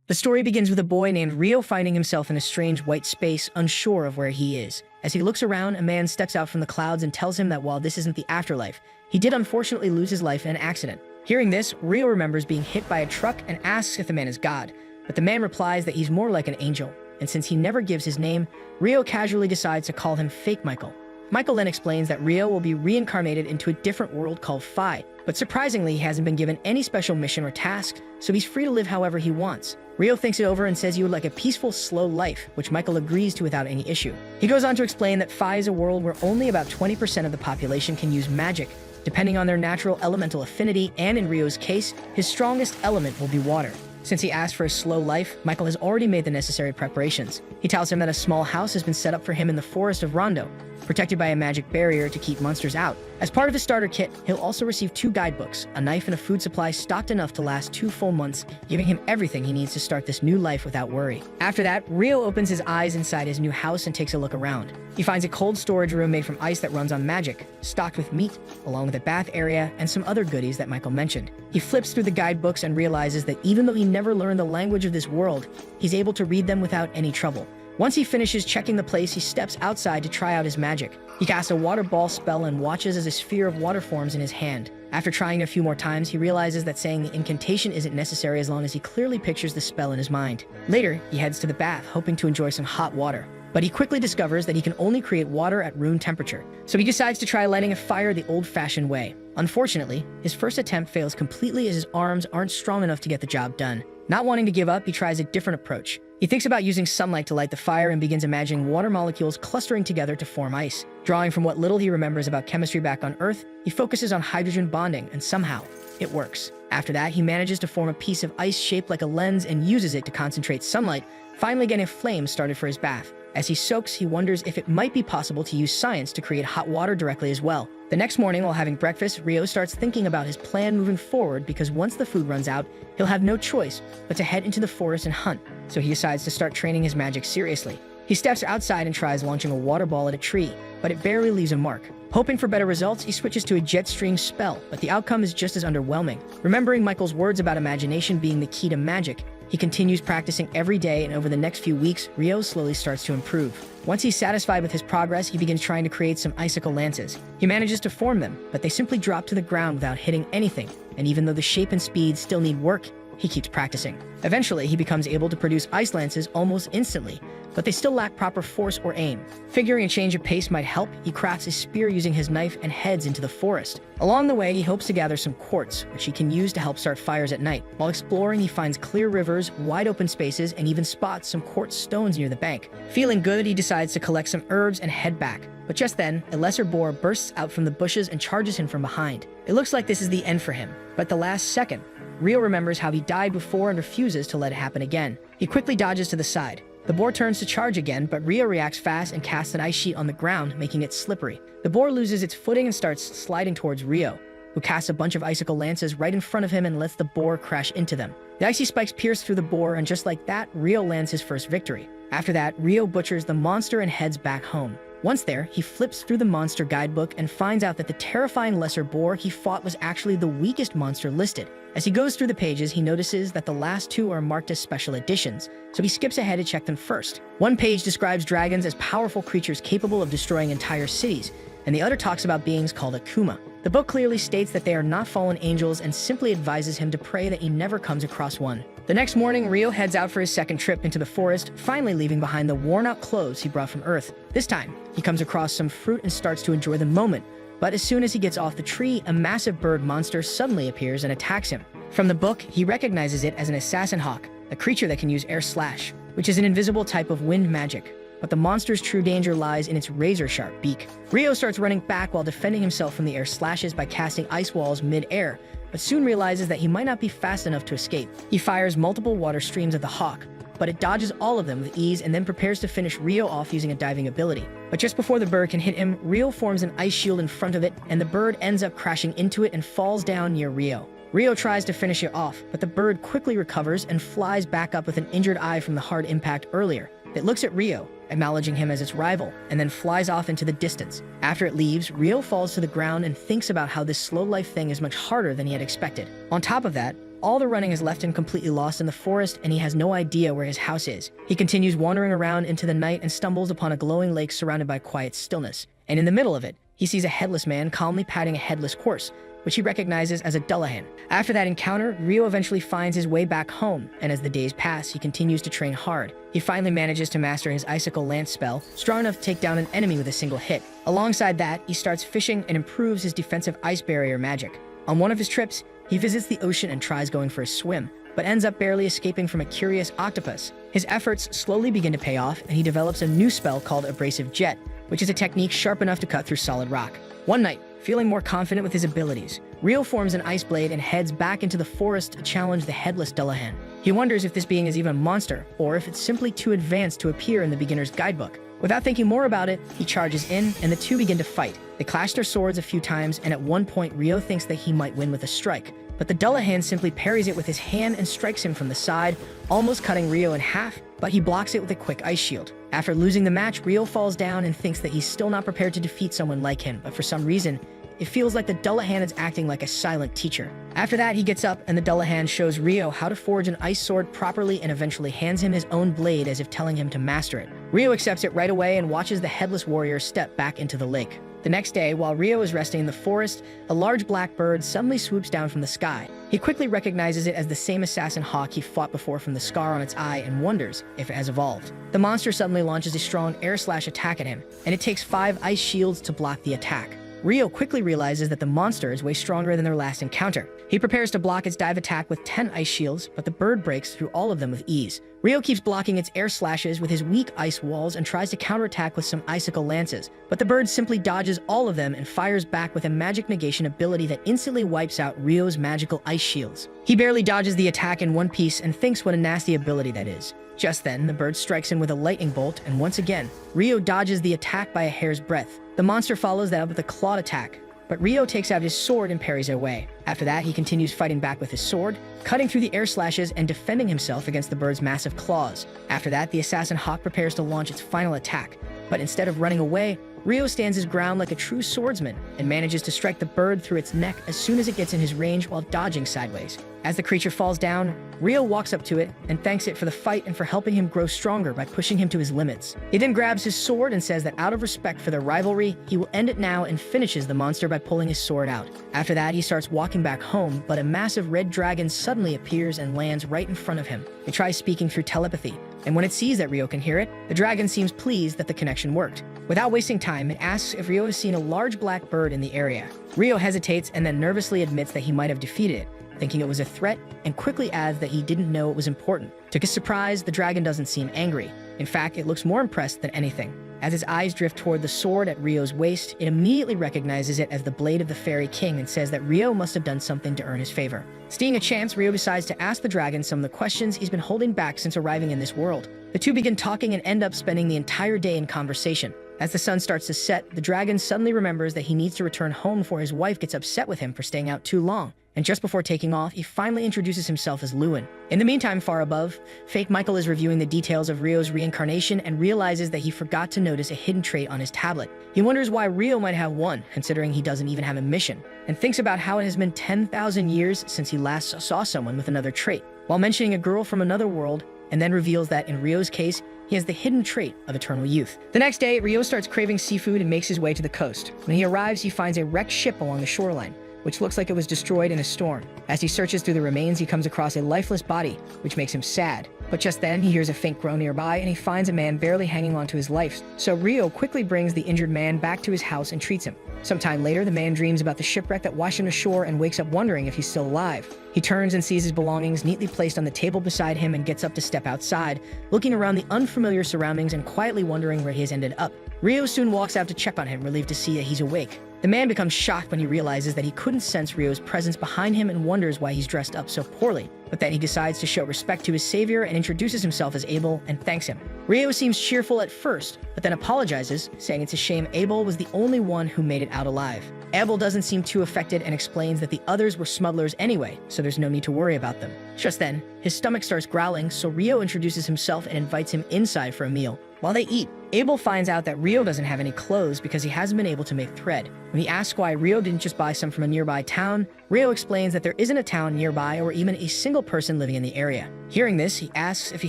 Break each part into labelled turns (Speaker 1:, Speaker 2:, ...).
Speaker 1: The story begins with a boy named Rio finding himself in a strange white space, unsure of where he is. As he looks around, a man steps out from the clouds and tells him that while this isn't the afterlife, he did unfortunately lose his life in an accident. Hearing this, Rio remembers being hit by a truck and asks if the man is God, but the man replies that he's more like an angel, and since he never gives his name, Rio casually decides to call him Fake Michael. Michael then explains that Rio will be reincarnated into a different world called Phi, but surprisingly he hasn't been given any special mission or task, so he's free to live however he wants. Rio thinks it over and says he would like a peaceful, slow life, which Michael agrees to without any issue. He goes on to explain that Phi is a world where only about 20% of the population can use magic, depending on their natural elemental affinity, and in Rio's case, his strongest element will be water. Since he asked for a slow life, Michael has already made the necessary preparations. He tells him that a small house has been set up for him in the forest of Rondo, protected by a magic barrier to keep monsters out. As part of his starter kit, he'll also receive 2 guidebooks, a knife and a food supply stocked enough to last 2 full months, giving him everything he needs to start this new life without worry. After that, Rio opens his eyes inside his new house and takes a look around. He finds a cold storage room made from ice that runs on magic, stocked with meat, along with a bath area and some other goodies that Michael mentioned. He flips through the guidebooks and realizes that even though he never learned the language of this world, he's able to read them without any trouble. Once he finishes checking the place, he steps outside to try out his magic. He casts a water ball spell and watches as a sphere of water forms in his hand. After trying a few more times, he realizes that saying the incantation isn't necessary as long as he clearly pictures the spell in his mind. Later, he heads to the bath, hoping to enjoy some hot water. But he quickly discovers that he can only create water at room temperature, so he decides to try lighting a fire the old-fashioned way. Unfortunately, his first attempt fails completely as his arms aren't strong enough to get the job done. Not wanting to give up, he tries a different approach. He thinks about using sunlight to light the fire and begins imagining water molecules clustering together to form ice. Drawing from what little he remembers about chemistry back on Earth, he focuses on hydrogen bonding, and somehow, it works. After that, he manages to form a piece of ice shaped like a lens and uses it to concentrate sunlight, finally getting a flame started for his bath. As he soaks, he wonders if it might be possible to use science to create hot water directly as well. The next morning, while having breakfast, Rio starts thinking about his plan moving forward because once the food runs out, he'll have no choice but to head into the forest and hunt, so he decides to start training his magic seriously. He steps outside and tries launching a water ball at a tree, but it barely leaves a mark. Hoping for better results, he switches to a jet stream spell, but the outcome is just as underwhelming. Remembering Michael's words about imagination being the key to magic, he continues practicing every day, and over the next few weeks, Rio slowly starts to improve. Once he's satisfied with his progress, he begins trying to create some icicle lances. He manages to form them, but they simply drop to the ground without hitting anything, and even though the shape and speed still need work, he keeps practicing. Eventually, he becomes able to produce ice lances almost instantly, but they still lack proper force or aim. Figuring a change of pace might help, he crafts a spear using his knife and heads into the forest. Along the way, he hopes to gather some quartz, which he can use to help start fires at night. While exploring, he finds clear rivers, wide open spaces, and even spots some quartz stones near the bank. Feeling good, he decides to collect some herbs and head back. But just then, a lesser boar bursts out from the bushes and charges him from behind. It looks like this is the end for him, but at the last second, Rio remembers how he died before and refuses to let it happen again. He quickly dodges to the side. The boar turns to charge again, but Rio reacts fast and casts an ice sheet on the ground, making it slippery. The boar loses its footing and starts sliding towards Rio, who casts a bunch of icicle lances right in front of him and lets the boar crash into them. The icy spikes pierce through the boar, and just like that, Rio lands his first victory. After that, Rio butchers the monster and heads back home. Once there, he flips through the monster guidebook and finds out that the terrifying lesser boar he fought was actually the weakest monster listed. As he goes through the pages, he notices that the last 2 are marked as special editions, so he skips ahead to check them first. One page describes dragons as powerful creatures capable of destroying entire cities, and the other talks about beings called Akuma. The book clearly states that they are not fallen angels and simply advises him to pray that he never comes across one. The next morning, Rio heads out for his second trip into the forest, finally leaving behind the worn-out clothes he brought from Earth. This time, he comes across some fruit and starts to enjoy the moment, but as soon as he gets off the tree, a massive bird monster suddenly appears and attacks him. From the book, he recognizes it as an assassin hawk, a creature that can use air slash, which is an invisible type of wind magic. But the monster's true danger lies in its razor-sharp beak. Rio starts running back while defending himself from the air slashes by casting ice walls mid-air, but soon realizes that he might not be fast enough to escape. He fires multiple water streams at the hawk, but it dodges all of them with ease and then prepares to finish Rio off using a diving ability. But just before the bird can hit him, Rio forms an ice shield in front of it, and the bird ends up crashing into it and falls down near Rio. Rio tries to finish it off, but the bird quickly recovers and flies back up with an injured eye from the hard impact earlier. It looks at Rio, acknowledging him as its rival, and then flies off into the distance. After it leaves, Rio falls to the ground and thinks about how this slow life thing is much harder than he had expected. On top of that, All the running has left him completely lost in the forest, and he has no idea where his house is. He continues wandering around into the night and stumbles upon a glowing lake surrounded by quiet stillness. And in the middle of it, he sees a headless man calmly patting a headless horse, which he recognizes as a Dullahan. After that encounter, Rio eventually finds his way back home, and as the days pass, he continues to train hard. He finally manages to master his Icicle Lance spell, strong enough to take down an enemy with a single hit. Alongside that, he starts fishing and improves his defensive ice barrier magic. On one of his trips, he visits the ocean and tries going for a swim, but ends up barely escaping from a curious octopus. His efforts slowly begin to pay off, and he develops a new spell called Abrasive Jet, which is a technique sharp enough to cut through solid rock. One night, feeling more confident with his abilities, Rio forms an ice blade and heads back into the forest to challenge the headless Dullahan. He wonders if this being is even a monster, or if it's simply too advanced to appear in the beginner's guidebook. Without thinking more about it, he charges in, and the two begin to fight. They clash their swords a few times, and at one point, Rio thinks that he might win with a strike. But the Dullahan simply parries it with his hand and strikes him from the side, almost cutting Rio in half, but he blocks it with a quick ice shield. After losing the match, Rio falls down and thinks that he's still not prepared to defeat someone like him, but for some reason, it feels like the Dullahan is acting like a silent teacher. After that, he gets up, and the Dullahan shows Rio how to forge an ice sword properly and eventually hands him his own blade as if telling him to master it. Rio accepts it right away and watches the headless warrior step back into the lake. The next day, while Rio is resting in the forest, a large black bird suddenly swoops down from the sky. He quickly recognizes it as the same assassin hawk he fought before from the scar on its eye and wonders if it has evolved. The monster suddenly launches a strong air slash attack at him, and it takes 5 ice shields to block the attack. Rio quickly realizes that the monster is way stronger than their last encounter. He prepares to block its dive attack with 10 ice shields, but the bird breaks through all of them with ease. Rio keeps blocking its air slashes with his weak ice walls and tries to counterattack with some icicle lances, but the bird simply dodges all of them and fires back with a magic negation ability that instantly wipes out Rio's magical ice shields. He barely dodges the attack in one piece and thinks what a nasty ability that is. Just then, the bird strikes him with a lightning bolt, and once again, Rio dodges the attack by a hair's breadth. The monster follows that up with a clawed attack, but Rio takes out his sword and parries it away. After that, he continues fighting back with his sword, cutting through the air slashes and defending himself against the bird's massive claws. After that, the assassin hawk prepares to launch its final attack, but instead of running away, Rio stands his ground like a true swordsman and manages to strike the bird through its neck as soon as it gets in his range while dodging sideways. As the creature falls down, Rio walks up to it and thanks it for the fight and for helping him grow stronger by pushing him to his limits. He then grabs his sword and says that out of respect for their rivalry, he will end it now and finishes the monster by pulling his sword out. After that, he starts walking back home, but a massive red dragon suddenly appears and lands right in front of him. It tries speaking through telepathy, and when it sees that Rio can hear it, the dragon seems pleased that the connection worked. Without wasting time, it asks if Rio has seen a large black bird in the area. Rio hesitates and then nervously admits that he might have defeated it, thinking it was a threat, and quickly adds that he didn't know it was important. To his surprise, the dragon doesn't seem angry. In fact, it looks more impressed than anything. As his eyes drift toward the sword at Rio's waist, it immediately recognizes it as the blade of the Fairy King and says that Rio must have done something to earn his favor. Seeing a chance, Rio decides to ask the dragon some of the questions he's been holding back since arriving in this world. The two begin talking and end up spending the entire day in conversation. As the sun starts to set, the dragon suddenly remembers that he needs to return home before his wife gets upset with him for staying out too long. And just before taking off, he finally introduces himself as Lewin. In the meantime, far above, Fake Michael is reviewing the details of Rio's reincarnation and realizes that he forgot to notice a hidden trait on his tablet. He wonders why Rio might have one, considering he doesn't even have a mission, and thinks about how it has been 10,000 years since he last saw someone with another trait, while mentioning a girl from another world, and then reveals that in Rio's case, he has the hidden trait of eternal youth. The next day, Rio starts craving seafood and makes his way to the coast. When he arrives, he finds a wrecked ship along the shoreline, which looks like it was destroyed in a storm. As he searches through the remains, he comes across a lifeless body, which makes him sad. But just then, he hears a faint groan nearby, and he finds a man barely hanging on to his life. So Rio quickly brings the injured man back to his house and treats him. Sometime later, the man dreams about the shipwreck that washed him ashore and wakes up wondering if he's still alive. He turns and sees his belongings neatly placed on the table beside him and gets up to step outside, looking around the unfamiliar surroundings and quietly wondering where he has ended up. Rio soon walks out to check on him, relieved to see that he's awake. The man becomes shocked when he realizes that he couldn't sense Rio's presence behind him and wonders why he's dressed up so poorly. But then he decides to show respect to his savior and introduces himself as Abel and thanks him. Rio seems cheerful at first, but then apologizes, saying it's a shame Abel was the only one who made it out alive. Abel doesn't seem too affected and explains that the others were smugglers anyway, so there's no need to worry about them. Just then, his stomach starts growling, so Rio introduces himself and invites him inside for a meal. While they eat, Abel finds out that Rio doesn't have any clothes because he hasn't been able to make thread. When he asks why Rio didn't just buy some from a nearby town, Rio explains that there isn't a town nearby or even a single person living in the area. Hearing this, he asks if he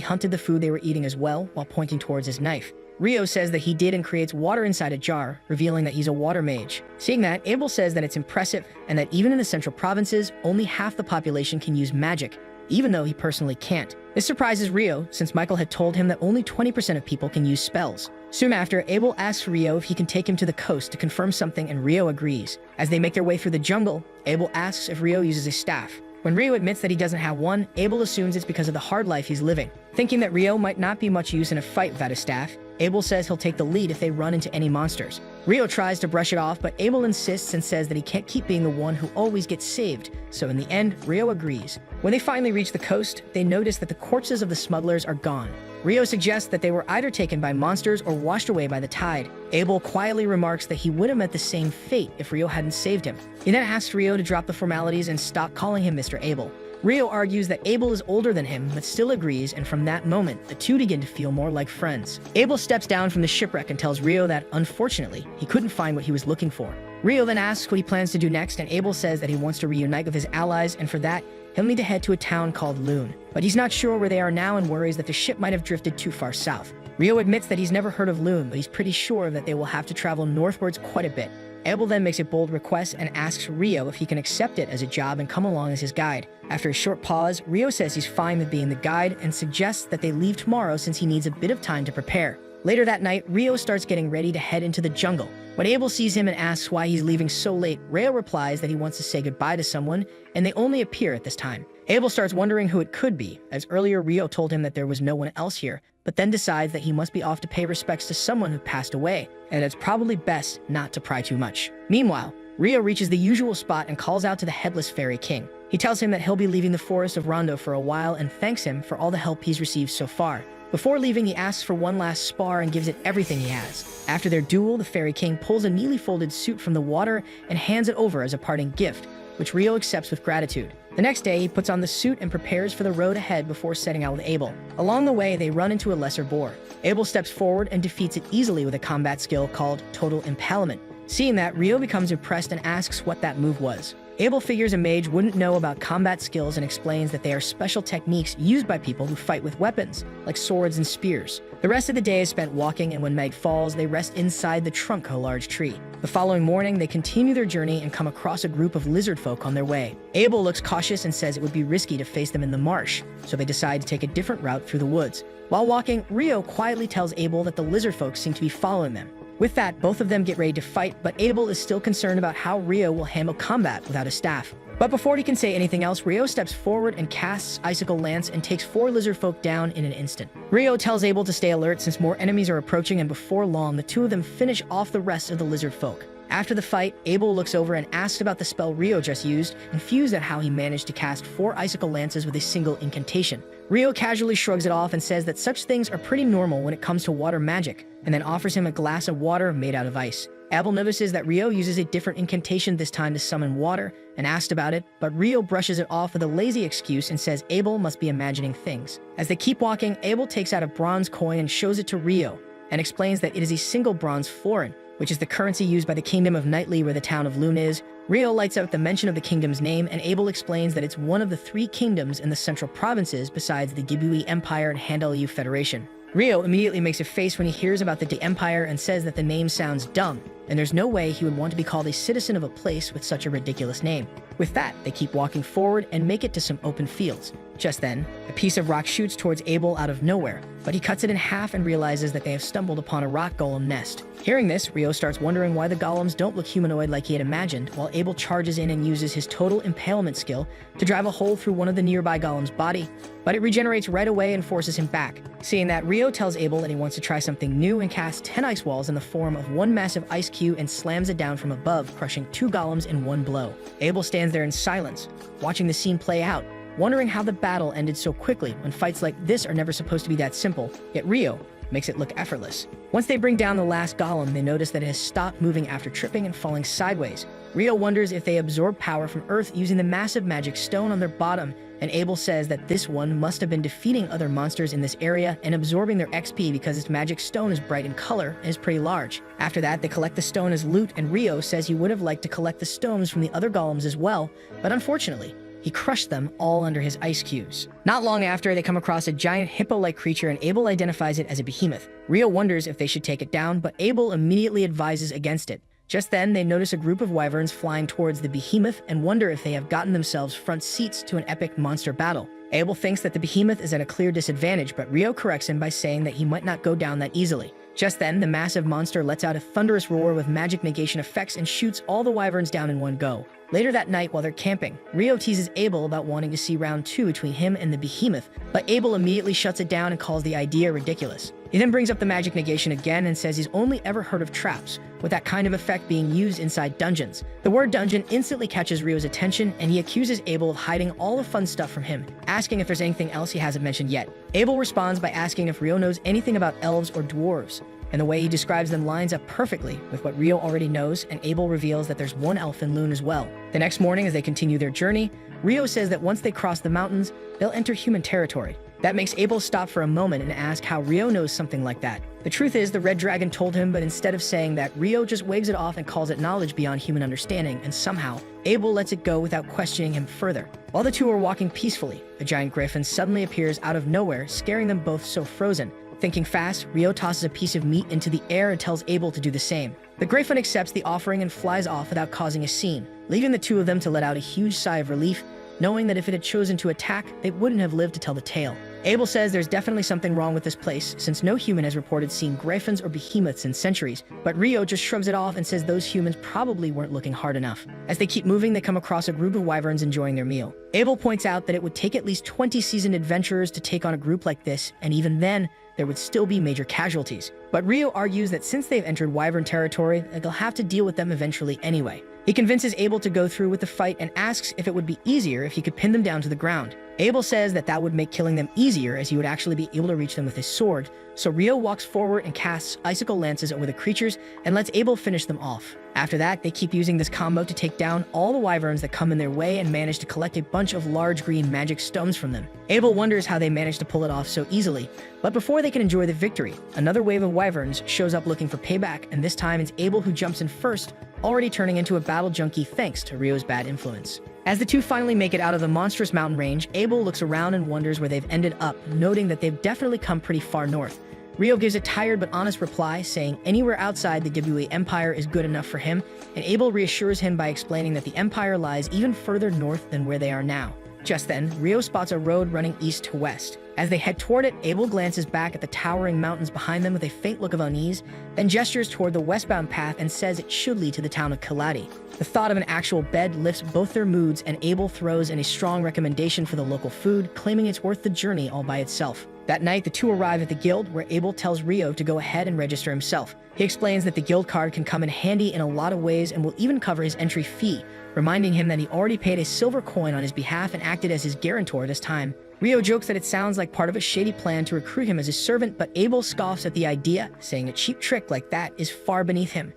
Speaker 1: hunted the food they were eating as well, while pointing towards his knife. Rio says that he did and creates water inside a jar, revealing that he's a water mage. Seeing that, Abel says that it's impressive and that even in the central provinces, only half the population can use magic, even though he personally can't. This surprises Rio, since Michael had told him that only 20% of people can use spells. Soon after, Abel asks Rio if he can take him to the coast to confirm something, and Rio agrees. As they make their way through the jungle, Abel asks if Rio uses a staff. When Rio admits that he doesn't have one, Abel assumes it's because of the hard life he's living. Thinking that Rio might not be much use in a fight without a staff, Abel says he'll take the lead if they run into any monsters. Rio tries to brush it off, but Abel insists and says that he can't keep being the one who always gets saved, so in the end, Rio agrees. When they finally reach the coast, they notice that the corpses of the smugglers are gone. Rio suggests that they were either taken by monsters or washed away by the tide. Abel quietly remarks that he would have met the same fate if Rio hadn't saved him. He then asks Rio to drop the formalities and stop calling him Mr. Abel. Rio argues that Abel is older than him, but still agrees, and from that moment, the two begin to feel more like friends. Abel steps down from the shipwreck and tells Rio that, unfortunately, he couldn't find what he was looking for. Rio then asks what he plans to do next, and Abel says that he wants to reunite with his allies, and for that, he'll need to head to a town called Loon. But he's not sure where they are now and worries that the ship might have drifted too far south. Rio admits that he's never heard of Loon, but he's pretty sure that they will have to travel northwards quite a bit. Abel then makes a bold request and asks Rio if he can accept it as a job and come along as his guide. After a short pause, Rio says he's fine with being the guide and suggests that they leave tomorrow since he needs a bit of time to prepare. Later that night, Rio starts getting ready to head into the jungle. When Abel sees him and asks why he's leaving so late, Rio replies that he wants to say goodbye to someone, and they only appear at this time. Abel starts wondering who it could be, as earlier Rio told him that there was no one else here, but then decides that he must be off to pay respects to someone who passed away, and it's probably best not to pry too much. Meanwhile, Rio reaches the usual spot and calls out to the headless fairy king. He tells him that he'll be leaving the forest of Rondo for a while and thanks him for all the help he's received so far. Before leaving, he asks for one last spar and gives it everything he has. After their duel, the fairy king pulls a neatly folded suit from the water and hands it over as a parting gift, which Rio accepts with gratitude. The next day, he puts on the suit and prepares for the road ahead before setting out with Abel. Along the way, they run into a lesser boar. Abel steps forward and defeats it easily with a combat skill called Total Impalement. Seeing that, Rio becomes impressed and asks what that move was. Abel figures a mage wouldn't know about combat skills and explains that they are special techniques used by people who fight with weapons, like swords and spears. The rest of the day is spent walking, and when night falls, they rest inside the trunk of a large tree. The following morning, they continue their journey and come across a group of lizard folk on their way. Abel looks cautious and says it would be risky to face them in the marsh, so they decide to take a different route through the woods. While walking, Rio quietly tells Abel that the lizard folk seem to be following them. With that, both of them get ready to fight, but Abel is still concerned about how Rio will handle combat without a staff. But before he can say anything else, Rio steps forward and casts Icicle Lance and takes 4 lizard folk down in an instant. Rio tells Abel to stay alert since more enemies are approaching, and before long, the two of them finish off the rest of the lizard folk. After the fight, Abel looks over and asks about the spell Rio just used, confused at how he managed to cast 4 Icicle Lances with a single incantation. Rio casually shrugs it off and says that such things are pretty normal when it comes to water magic, and then offers him a glass of water made out of ice. Abel notices that Rio uses a different incantation this time to summon water, and asks about it, but Rio brushes it off with a lazy excuse and says Abel must be imagining things. As they keep walking, Abel takes out a bronze coin and shows it to Rio, and explains that it is a single bronze florin, which is the currency used by the kingdom of Nightly where the town of Loon is. Rio lights up the mention of the kingdom's name, and Abel explains that it's one of the 3 kingdoms in the central provinces besides the Gibui Empire and Handelu Federation. Rio immediately makes a face when he hears about the De Empire and says that the name sounds dumb, and there's no way he would want to be called a citizen of a place with such a ridiculous name. With that, they keep walking forward and make it to some open fields. Just then, a piece of rock shoots towards Abel out of nowhere, but he cuts it in half and realizes that they have stumbled upon a rock golem nest. Hearing this, Rio starts wondering why the golems don't look humanoid like he had imagined, while Abel charges in and uses his Total Impalement skill to drive a hole through one of the nearby golem's body, but it regenerates right away and forces him back. Seeing that, Rio tells Abel that he wants to try something new and casts 10 ice walls in the form of one massive ice cube and slams it down from above, crushing 2 golems in one blow. Abel stands there in silence, watching the scene play out, wondering how the battle ended so quickly when fights like this are never supposed to be that simple, yet Rio makes it look effortless. Once they bring down the last golem, they notice that it has stopped moving after tripping and falling sideways. Rio wonders if they absorb power from Earth using the massive magic stone on their bottom, and Abel says that this one must have been defeating other monsters in this area and absorbing their XP because its magic stone is bright in color and is pretty large. After that, they collect the stone as loot, and Rio says he would have liked to collect the stones from the other golems as well, but unfortunately, he crushed them all under his ice cubes. Not long after, they come across a giant hippo-like creature, and Abel identifies it as a behemoth. Rio wonders if they should take it down, but Abel immediately advises against it. Just then, they notice a group of wyverns flying towards the behemoth and wonder if they have gotten themselves front seats to an epic monster battle. Abel thinks that the behemoth is at a clear disadvantage, but Rio corrects him by saying that he might not go down that easily. Just then, the massive monster lets out a thunderous roar with magic negation effects and shoots all the wyverns down in one go. Later that night, while they're camping, Rio teases Abel about wanting to see round 2 between him and the behemoth, but Abel immediately shuts it down and calls the idea ridiculous. He then brings up the magic negation again and says he's only ever heard of traps, with that kind of effect being used inside dungeons. The word dungeon instantly catches Rio's attention, and he accuses Abel of hiding all the fun stuff from him, asking if there's anything else he hasn't mentioned yet. Abel responds by asking if Rio knows anything about elves or dwarves, and the way he describes them lines up perfectly with what Rio already knows, and Abel reveals that there's one elf in Loon as well. The next morning, as they continue their journey, Rio says that once they cross the mountains, they'll enter human territory. That makes Abel stop for a moment and ask how Rio knows something like that. The truth is, the red dragon told him, but instead of saying that, Rio just waves it off and calls it knowledge beyond human understanding, and somehow, Abel lets it go without questioning him further. While the two are walking peacefully, a giant griffin suddenly appears out of nowhere, scaring them both so frozen. Thinking fast, Rio tosses a piece of meat into the air and tells Abel to do the same. The griffin accepts the offering and flies off without causing a scene, leaving the two of them to let out a huge sigh of relief, knowing that if it had chosen to attack, they wouldn't have lived to tell the tale. Abel says there's definitely something wrong with this place, since no human has reported seeing griffins or behemoths in centuries, but Rio just shrugs it off and says those humans probably weren't looking hard enough. As they keep moving, they come across a group of wyverns enjoying their meal. Abel points out that it would take at least 20 seasoned adventurers to take on a group like this, and even then, there would still be major casualties. But Rio argues that since they've entered wyvern territory, that they'll have to deal with them eventually anyway. He convinces Abel to go through with the fight and asks if it would be easier if he could pin them down to the ground. Abel says that that would make killing them easier, as he would actually be able to reach them with his sword, so Rio walks forward and casts icicle lances over the creatures and lets Abel finish them off. After that, they keep using this combo to take down all the wyverns that come in their way and manage to collect a bunch of large green magic stones from them. Abel wonders how they managed to pull it off so easily, but before they can enjoy the victory, another wave of wyverns shows up looking for payback, and this time it's Abel who jumps in first, already turning into a battle junkie thanks to Rio's bad influence. As the two finally make it out of the monstrous mountain range, Abel looks around and wonders where they've ended up, noting that they've definitely come pretty far north. Rio gives a tired but honest reply, saying anywhere outside the WA Empire is good enough for him, and Abel reassures him by explaining that the Empire lies even further north than where they are now. Just then, Rio spots a road running east to west. As they head toward it, Abel glances back at the towering mountains behind them with a faint look of unease, then gestures toward the westbound path and says it should lead to the town of Kaladi. The thought of an actual bed lifts both their moods, and Abel throws in a strong recommendation for the local food, claiming it's worth the journey all by itself. That night, the two arrive at the guild, where Abel tells Rio to go ahead and register himself. He explains that the guild card can come in handy in a lot of ways and will even cover his entry fee, reminding him that he already paid a silver coin on his behalf and acted as his guarantor this time. Rio jokes that it sounds like part of a shady plan to recruit him as his servant, but Abel scoffs at the idea, saying a cheap trick like that is far beneath him,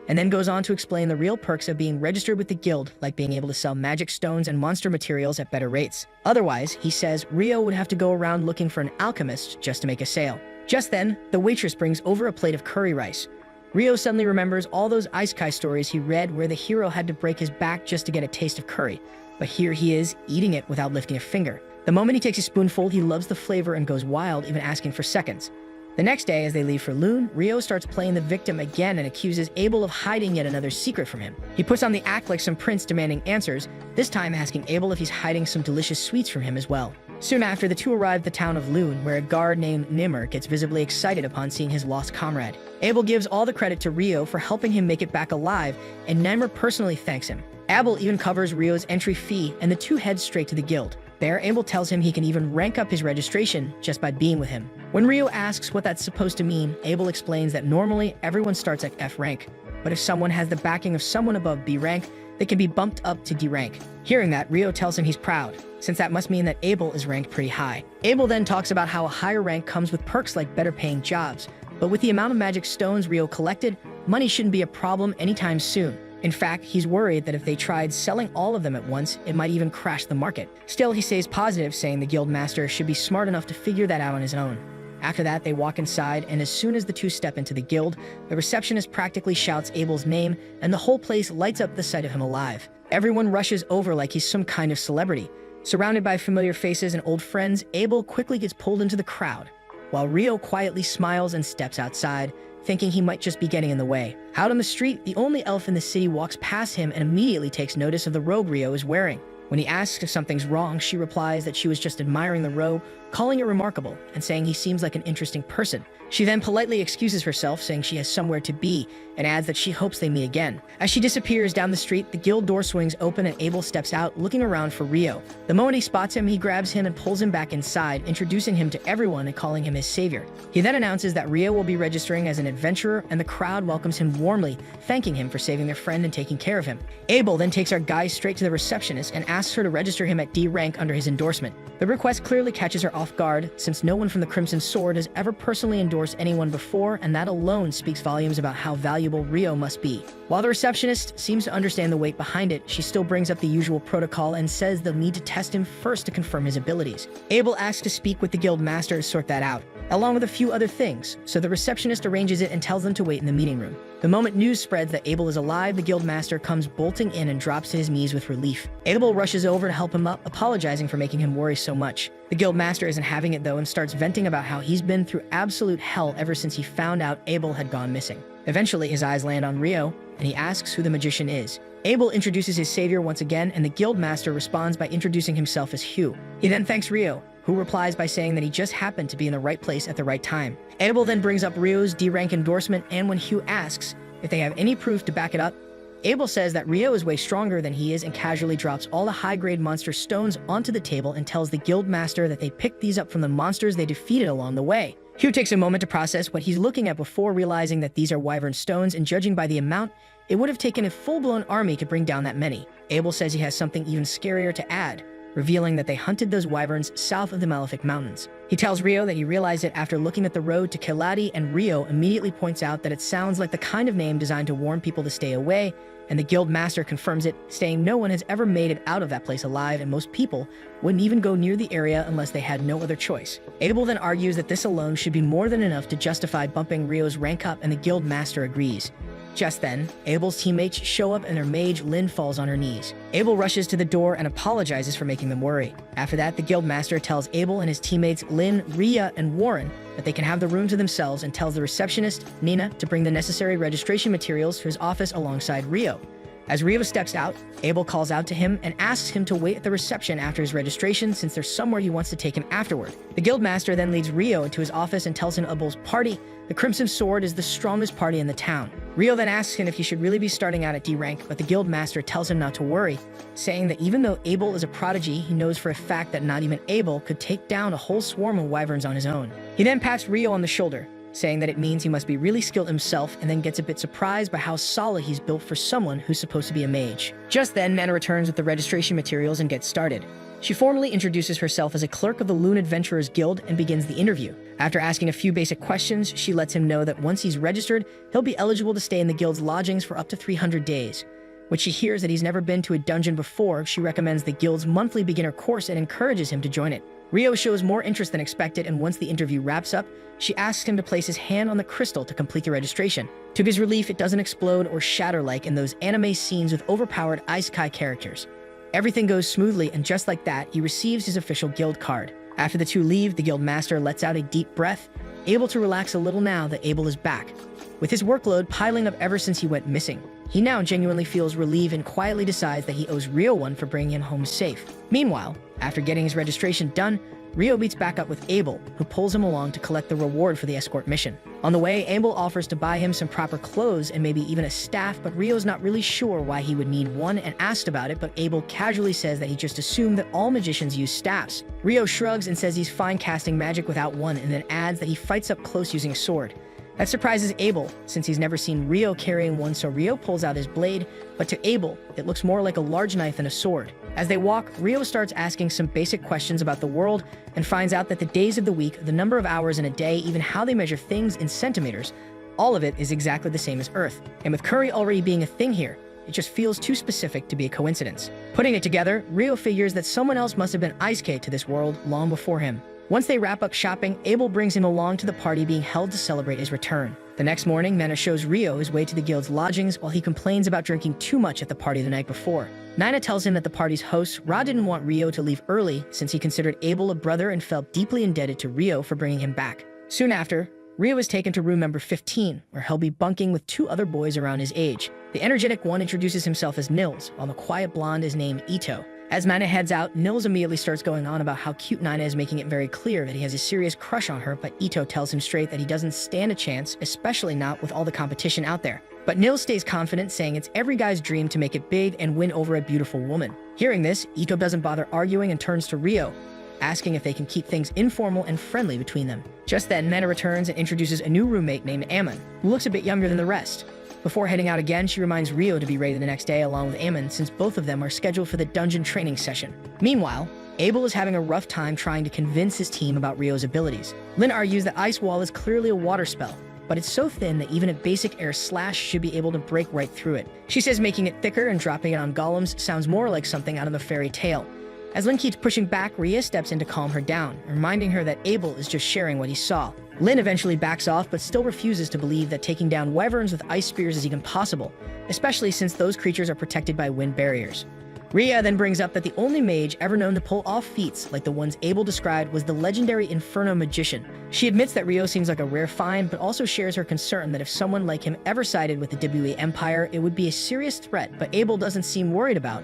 Speaker 1: and then goes on to explain the real perks of being registered with the guild, like being able to sell magic stones and monster materials at better rates. Otherwise, he says, Rio would have to go around looking for an alchemist just to make a sale. Just then, the waitress brings over a plate of curry rice. Rio suddenly remembers all those isekai stories he read where the hero had to break his back just to get a taste of curry, but here he is, eating it without lifting a finger. The moment he takes a spoonful, he loves the flavor and goes wild, even asking for seconds. The next day, as they leave for Loon, Rio starts playing the victim again and accuses Abel of hiding yet another secret from him. He puts on the act like some prince demanding answers, this time asking Abel if he's hiding some delicious sweets from him as well. Soon after, the two arrive at the town of Loon, where a guard named Nimmer gets visibly excited upon seeing his lost comrade. Abel gives all the credit to Rio for helping him make it back alive, and Nimmer personally thanks him. Abel even covers Rio's entry fee, and the two head straight to the guild. There, Abel tells him he can even rank up his registration just by being with him. When Rio asks what that's supposed to mean, Abel explains that normally everyone starts at F rank, but if someone has the backing of someone above B rank, they can be bumped up to D rank. Hearing that, Rio tells him he's proud, since that must mean that Abel is ranked pretty high. Abel then talks about how a higher rank comes with perks like better paying jobs, but with the amount of magic stones Rio collected, money shouldn't be a problem anytime soon. In fact, he's worried that if they tried selling all of them at once, it might even crash the market. Still, he stays positive, saying the guild master should be smart enough to figure that out on his own. After that, they walk inside, and as soon as the two step into the guild, the receptionist practically shouts Abel's name, and the whole place lights up the sight of him alive. Everyone rushes over like he's some kind of celebrity. Surrounded by familiar faces and old friends, Abel quickly gets pulled into the crowd, while Rio quietly smiles and steps outside, thinking he might just be getting in the way. Out on the street, the only elf in the city walks past him and immediately takes notice of the robe Rio is wearing. When he asks if something's wrong, she replies that she was just admiring the robe, calling it remarkable, and saying he seems like an interesting person. She then politely excuses herself, saying she has somewhere to be, and adds that she hopes they meet again. As she disappears down the street, the guild door swings open and Abel steps out, looking around for Rio. The moment he spots him, he grabs him and pulls him back inside, introducing him to everyone and calling him his savior. He then announces that Rio will be registering as an adventurer, and the crowd welcomes him warmly, thanking him for saving their friend and taking care of him. Abel then takes our guy straight to the receptionist and asks her to register him at D rank under his endorsement. The request clearly catches her off guard, since no one from the Crimson Sword has ever personally endorsed anyone before, and that alone speaks volumes about how valuable Rio must be. While the receptionist seems to understand the weight behind it, she still brings up the usual protocol and says they'll need to test him first to confirm his abilities. Abel asks to speak with the guild master to sort that out, along with a few other things, so the receptionist arranges it and tells them to wait in the meeting room. The moment news spreads that Abel is alive, the guild master comes bolting in and drops to his knees with relief. Abel rushes over to help him up, apologizing for making him worry so much. The guild master isn't having it though and starts venting about how he's been through absolute hell ever since he found out Abel had gone missing. Eventually, his eyes land on Rio, and he asks who the magician is. Abel introduces his savior once again, and the guild master responds by introducing himself as Hugh. He then thanks Rio, who replies by saying that he just happened to be in the right place at the right time. Abel then brings up Rio's D-rank endorsement, and when Hugh asks if they have any proof to back it up, Abel says that Rio is way stronger than he is and casually drops all the high-grade monster stones onto the table and tells the guild master that they picked these up from the monsters they defeated along the way. Hugh takes a moment to process what he's looking at before realizing that these are wyvern stones, and judging by the amount, it would have taken a full-blown army to bring down that many. Abel says he has something even scarier to add, revealing that they hunted those wyverns south of the Malefic Mountains. He tells Rio that he realized it after looking at the road to Keladi, and Rio immediately points out that it sounds like the kind of name designed to warn people to stay away, and the guild master confirms it, saying no one has ever made it out of that place alive, and most people wouldn't even go near the area unless they had no other choice. Abel then argues that this alone should be more than enough to justify bumping Rio's rank up, and the guild master agrees. Just then, Abel's teammates show up and their mage, Lynn, falls on her knees. Abel rushes to the door and apologizes for making them worry. After that, the guild master tells Abel and his teammates, Lynn, Rhea, and Warren, that they can have the room to themselves, and tells the receptionist, Nina, to bring the necessary registration materials to his office alongside Rio. As Rio steps out, Abel calls out to him and asks him to wait at the reception after his registration, since there's somewhere he wants to take him afterward. The guild master then leads Rio into his office and tells him Abel's party, the Crimson Sword, is the strongest party in the town. Rio then asks him if he should really be starting out at D rank, but the guild master tells him not to worry, saying that even though Abel is a prodigy, he knows for a fact that not even Abel could take down a whole swarm of wyverns on his own. He then pats Rio on the shoulder, saying that it means he must be really skilled himself, and then gets a bit surprised by how solid he's built for someone who's supposed to be a mage. Just then, Mana returns with the registration materials and gets started. She formally introduces herself as a clerk of the Loon Adventurers Guild and begins the interview. After asking a few basic questions, she lets him know that once he's registered, he'll be eligible to stay in the guild's lodgings for up to 300 days. When she hears that he's never been to a dungeon before, she recommends the guild's monthly beginner course and encourages him to join it. Rio shows more interest than expected, and once the interview wraps up, she asks him to place his hand on the crystal to complete the registration. To his relief, it doesn't explode or shatter like in those anime scenes with overpowered isekai characters. Everything goes smoothly, and just like that, he receives his official guild card. After the two leave, the guild master lets out a deep breath, able to relax a little now that Abel is back. With his workload piling up ever since he went missing, he now genuinely feels relieved and quietly decides that he owes Rio one for bringing him home safe. Meanwhile, after getting his registration done, Rio meets back up with Abel, who pulls him along to collect the reward for the escort mission. On the way, Abel offers to buy him some proper clothes and maybe even a staff, but Rio's not really sure why he would need one and asked about it, but Abel casually says that he just assumed that all magicians use staffs. Rio shrugs and says he's fine casting magic without one, and then adds that he fights up close using a sword. That surprises Abel, since he's never seen Rio carrying one, so Rio pulls out his blade, but to Abel, it looks more like a large knife than a sword. As they walk, Rio starts asking some basic questions about the world and finds out that the days of the week, the number of hours in a day, even how they measure things in centimeters, all of it is exactly the same as Earth. And with curry already being a thing here, It just feels too specific to be a coincidence. Putting it together, Rio figures that someone else must have been Ice-K to this world long before him. Once they wrap up shopping, Abel brings him along to the party being held to celebrate his return. The next morning, Mena shows Rio his way to the guild's lodgings while he complains about drinking too much at the party the night before. Nina tells him that the party's host, Ra, didn't want Rio to leave early since he considered Abel a brother and felt deeply indebted to Rio for bringing him back. Soon after, Rio is taken to room number 15, where he'll be bunking with 2 other boys around his age. The energetic one introduces himself as Nils, while the quiet blonde is named Ito. As Nina heads out, Nils immediately starts going on about how cute Nina is, making it very clear that he has a serious crush on her, but Ito tells him straight that he doesn't stand a chance, especially not with all the competition out there. But Nils stays confident, saying it's every guy's dream to make it big and win over a beautiful woman. Hearing this, Ito doesn't bother arguing and turns to Rio, asking if they can keep things informal and friendly between them. Just then, Mena returns and introduces a new roommate named Ammon, who looks a bit younger than the rest. Before heading out again, she reminds Rio to be ready the next day along with Ammon, since both of them are scheduled for the dungeon training session. Meanwhile, Abel is having a rough time trying to convince his team about Rio's abilities. Lynn argues that Ice Wall is clearly a water spell, but it's so thin that even a basic air slash should be able to break right through it. She says making it thicker and dropping it on golems sounds more like something out of a fairy tale. As Lynn keeps pushing back, Ria steps in to calm her down, reminding her that Abel is just sharing what he saw. Lynn eventually backs off, but still refuses to believe that taking down wyverns with ice spears is even possible, especially since those creatures are protected by wind barriers. Ria then brings up that the only mage ever known to pull off feats like the ones Abel described was the legendary Inferno magician. She admits that Rio seems like a rare find, but also shares her concern that if someone like him ever sided with the WE Empire, it would be a serious threat, but Abel doesn't seem worried about.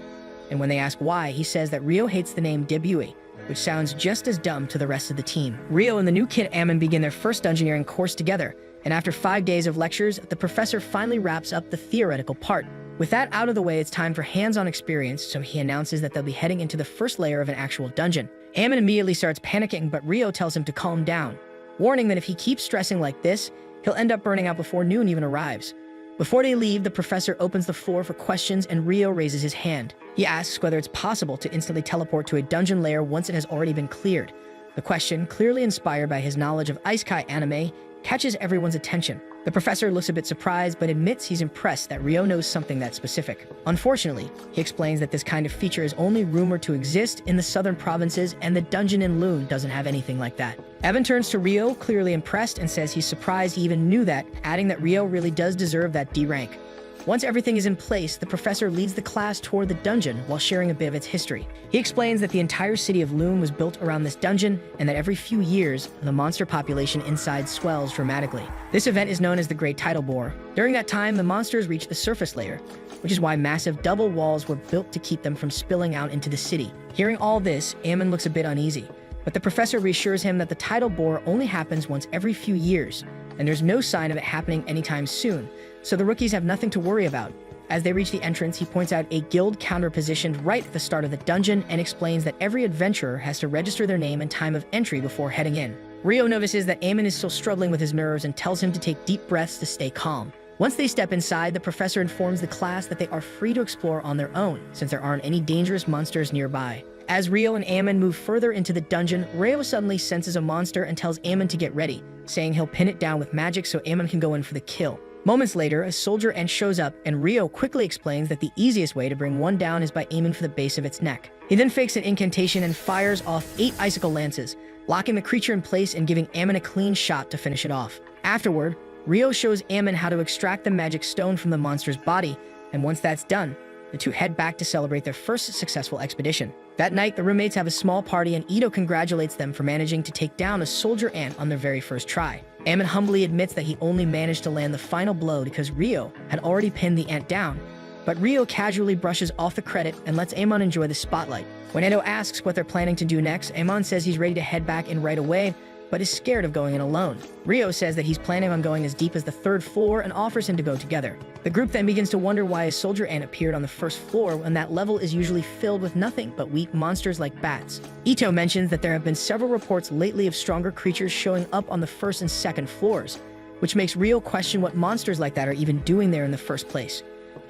Speaker 1: And when they ask why, he says that Rio hates the name Debut, which sounds just as dumb to the rest of the team. Rio and the new kid Ammon begin their first dungeoneering course together, and after 5 days of lectures, the professor finally wraps up the theoretical part. With that out of the way, it's time for hands-on experience, so he announces that they'll be heading into the first layer of an actual dungeon. Ammon immediately starts panicking, but Rio tells him to calm down, warning that if he keeps stressing like this, he'll end up burning out before noon even arrives. Before they leave, the professor opens the floor for questions and Rio raises his hand. He asks whether it's possible to instantly teleport to a dungeon lair once it has already been cleared. The question, clearly inspired by his knowledge of Isekai anime, catches everyone's attention. The professor looks a bit surprised, but admits he's impressed that Rio knows something that specific. Unfortunately, he explains that this kind of feature is only rumored to exist in the southern provinces, and the dungeon in Lune doesn't have anything like that. Evan turns to Rio, clearly impressed, and says he's surprised he even knew that, adding that Rio really does deserve that D rank. Once everything is in place, the professor leads the class toward the dungeon while sharing a bit of its history. He explains that the entire city of Lune was built around this dungeon, and that every few years, the monster population inside swells dramatically. This event is known as the Great Tidal Bore. During that time, the monsters reached the surface layer, which is why massive double walls were built to keep them from spilling out into the city. Hearing all this, Ammon looks a bit uneasy, but the professor reassures him that the tidal bore only happens once every few years, and there's no sign of it happening anytime soon, so the rookies have nothing to worry about. As they reach the entrance, he points out a guild counter positioned right at the start of the dungeon and explains that every adventurer has to register their name and time of entry before heading in. Rio notices that Ammon is still struggling with his nerves and tells him to take deep breaths to stay calm. Once they step inside, the professor informs the class that they are free to explore on their own, since there aren't any dangerous monsters nearby. As Rio and Ammon move further into the dungeon, Rio suddenly senses a monster and tells Ammon to get ready, saying he'll pin it down with magic so Ammon can go in for the kill. Moments later, a soldier ant shows up, and Rio quickly explains that the easiest way to bring one down is by aiming for the base of its neck. He then fakes an incantation and fires off 8 icicle lances, locking the creature in place and giving Ammon a clean shot to finish it off. Afterward, Rio shows Ammon how to extract the magic stone from the monster's body, and once that's done, the two head back to celebrate their first successful expedition. That night, the roommates have a small party, and Ito congratulates them for managing to take down a soldier ant on their very first try. Ammon humbly admits that he only managed to land the final blow because Rio had already pinned the ant down, but Rio casually brushes off the credit and lets Ammon enjoy the spotlight. When Edo asks what they're planning to do next, Ammon says he's ready to head back in right away, but is scared of going in alone. Rio says that he's planning on going as deep as the 3rd floor and offers him to go together. The group then begins to wonder why a soldier ant appeared on the 1st floor when that level is usually filled with nothing but weak monsters like bats. Ito mentions that there have been several reports lately of stronger creatures showing up on the 1st and 2nd floors, which makes Rio question what monsters like that are even doing there in the first place.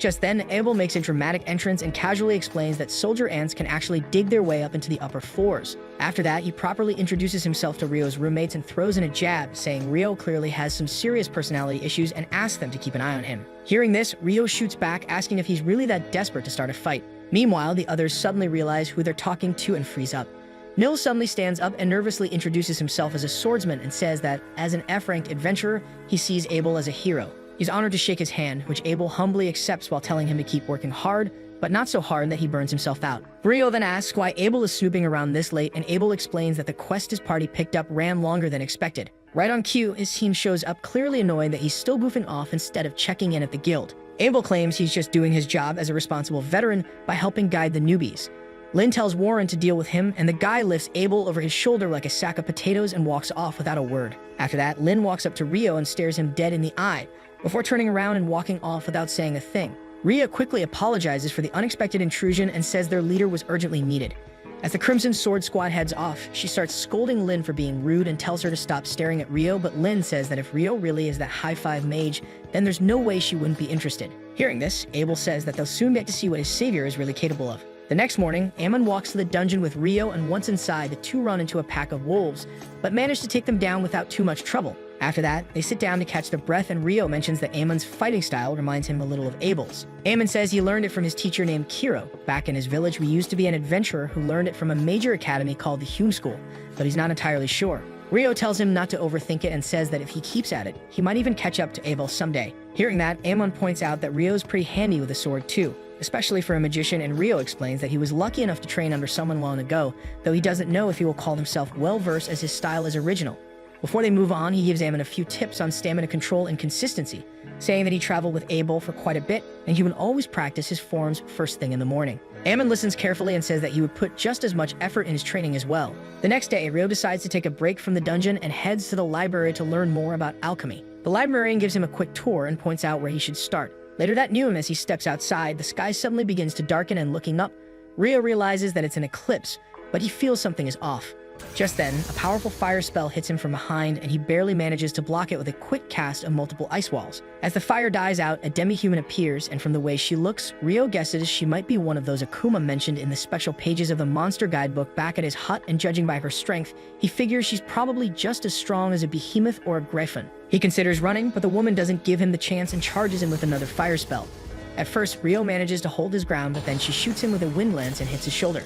Speaker 1: Just then, Abel makes a dramatic entrance and casually explains that soldier ants can actually dig their way up into the upper floors. After that, he properly introduces himself to Rio's roommates and throws in a jab, saying Rio clearly has some serious personality issues and asks them to keep an eye on him. Hearing this, Rio shoots back, asking if he's really that desperate to start a fight. Meanwhile, the others suddenly realize who they're talking to and freeze up. Nil suddenly stands up and nervously introduces himself as a swordsman and says that, as an F-ranked adventurer, he sees Abel as a hero. He's honored to shake his hand, which Abel humbly accepts while telling him to keep working hard, but not so hard that he burns himself out. Rio then asks why Abel is snooping around this late, and Abel explains that the quest his party picked up ran longer than expected. Right on cue, his team shows up clearly annoyed that he's still goofing off instead of checking in at the guild. Abel claims he's just doing his job as a responsible veteran by helping guide the newbies. Lynn tells Warren to deal with him, and the guy lifts Abel over his shoulder like a sack of potatoes and walks off without a word. After that, Lynn walks up to Rio and stares him dead in the eye, before turning around and walking off without saying a thing. Rio quickly apologizes for the unexpected intrusion and says their leader was urgently needed. As the Crimson Sword Squad heads off, she starts scolding Lynn for being rude and tells her to stop staring at Rio, but Lynn says that if Rio really is that high-five mage, then there's no way she wouldn't be interested. Hearing this, Abel says that they'll soon get to see what his savior is really capable of. The next morning, Ammon walks to the dungeon with Rio, and once inside, the two run into a pack of wolves, but manage to take them down without too much trouble. After that, they sit down to catch their breath, and Rio mentions that Ammon's fighting style reminds him a little of Abel's. Ammon says he learned it from his teacher named Kiro. Back in his village, we used to be an adventurer who learned it from a major academy called the Hume School, but he's not entirely sure. Rio tells him not to overthink it and says that if he keeps at it, he might even catch up to Abel someday. Hearing that, Ammon points out that Rio's pretty handy with a sword too, especially for a magician, and Rio explains that he was lucky enough to train under someone long ago, though he doesn't know if he will call himself well-versed as his style is original. Before they move on, he gives Ammon a few tips on stamina control and consistency, saying that he traveled with Abel for quite a bit, and he would always practice his forms first thing in the morning. Ammon listens carefully and says that he would put just as much effort in his training as well. The next day, Rio decides to take a break from the dungeon and heads to the library to learn more about alchemy. The librarian gives him a quick tour and points out where he should start. Later that noon, as he steps outside, the sky suddenly begins to darken, and looking up, Rio realizes that it's an eclipse, but he feels something is off. Just then, a powerful fire spell hits him from behind, and he barely manages to block it with a quick cast of multiple ice walls. As the fire dies out, a demi-human appears, and from the way she looks, Rio guesses she might be one of those Akuma mentioned in the special pages of the monster guidebook back at his hut, and judging by her strength, he figures she's probably just as strong as a behemoth or a griffin. He considers running, but the woman doesn't give him the chance and charges him with another fire spell. At first, Rio manages to hold his ground, but then she shoots him with a wind lance and hits his shoulder.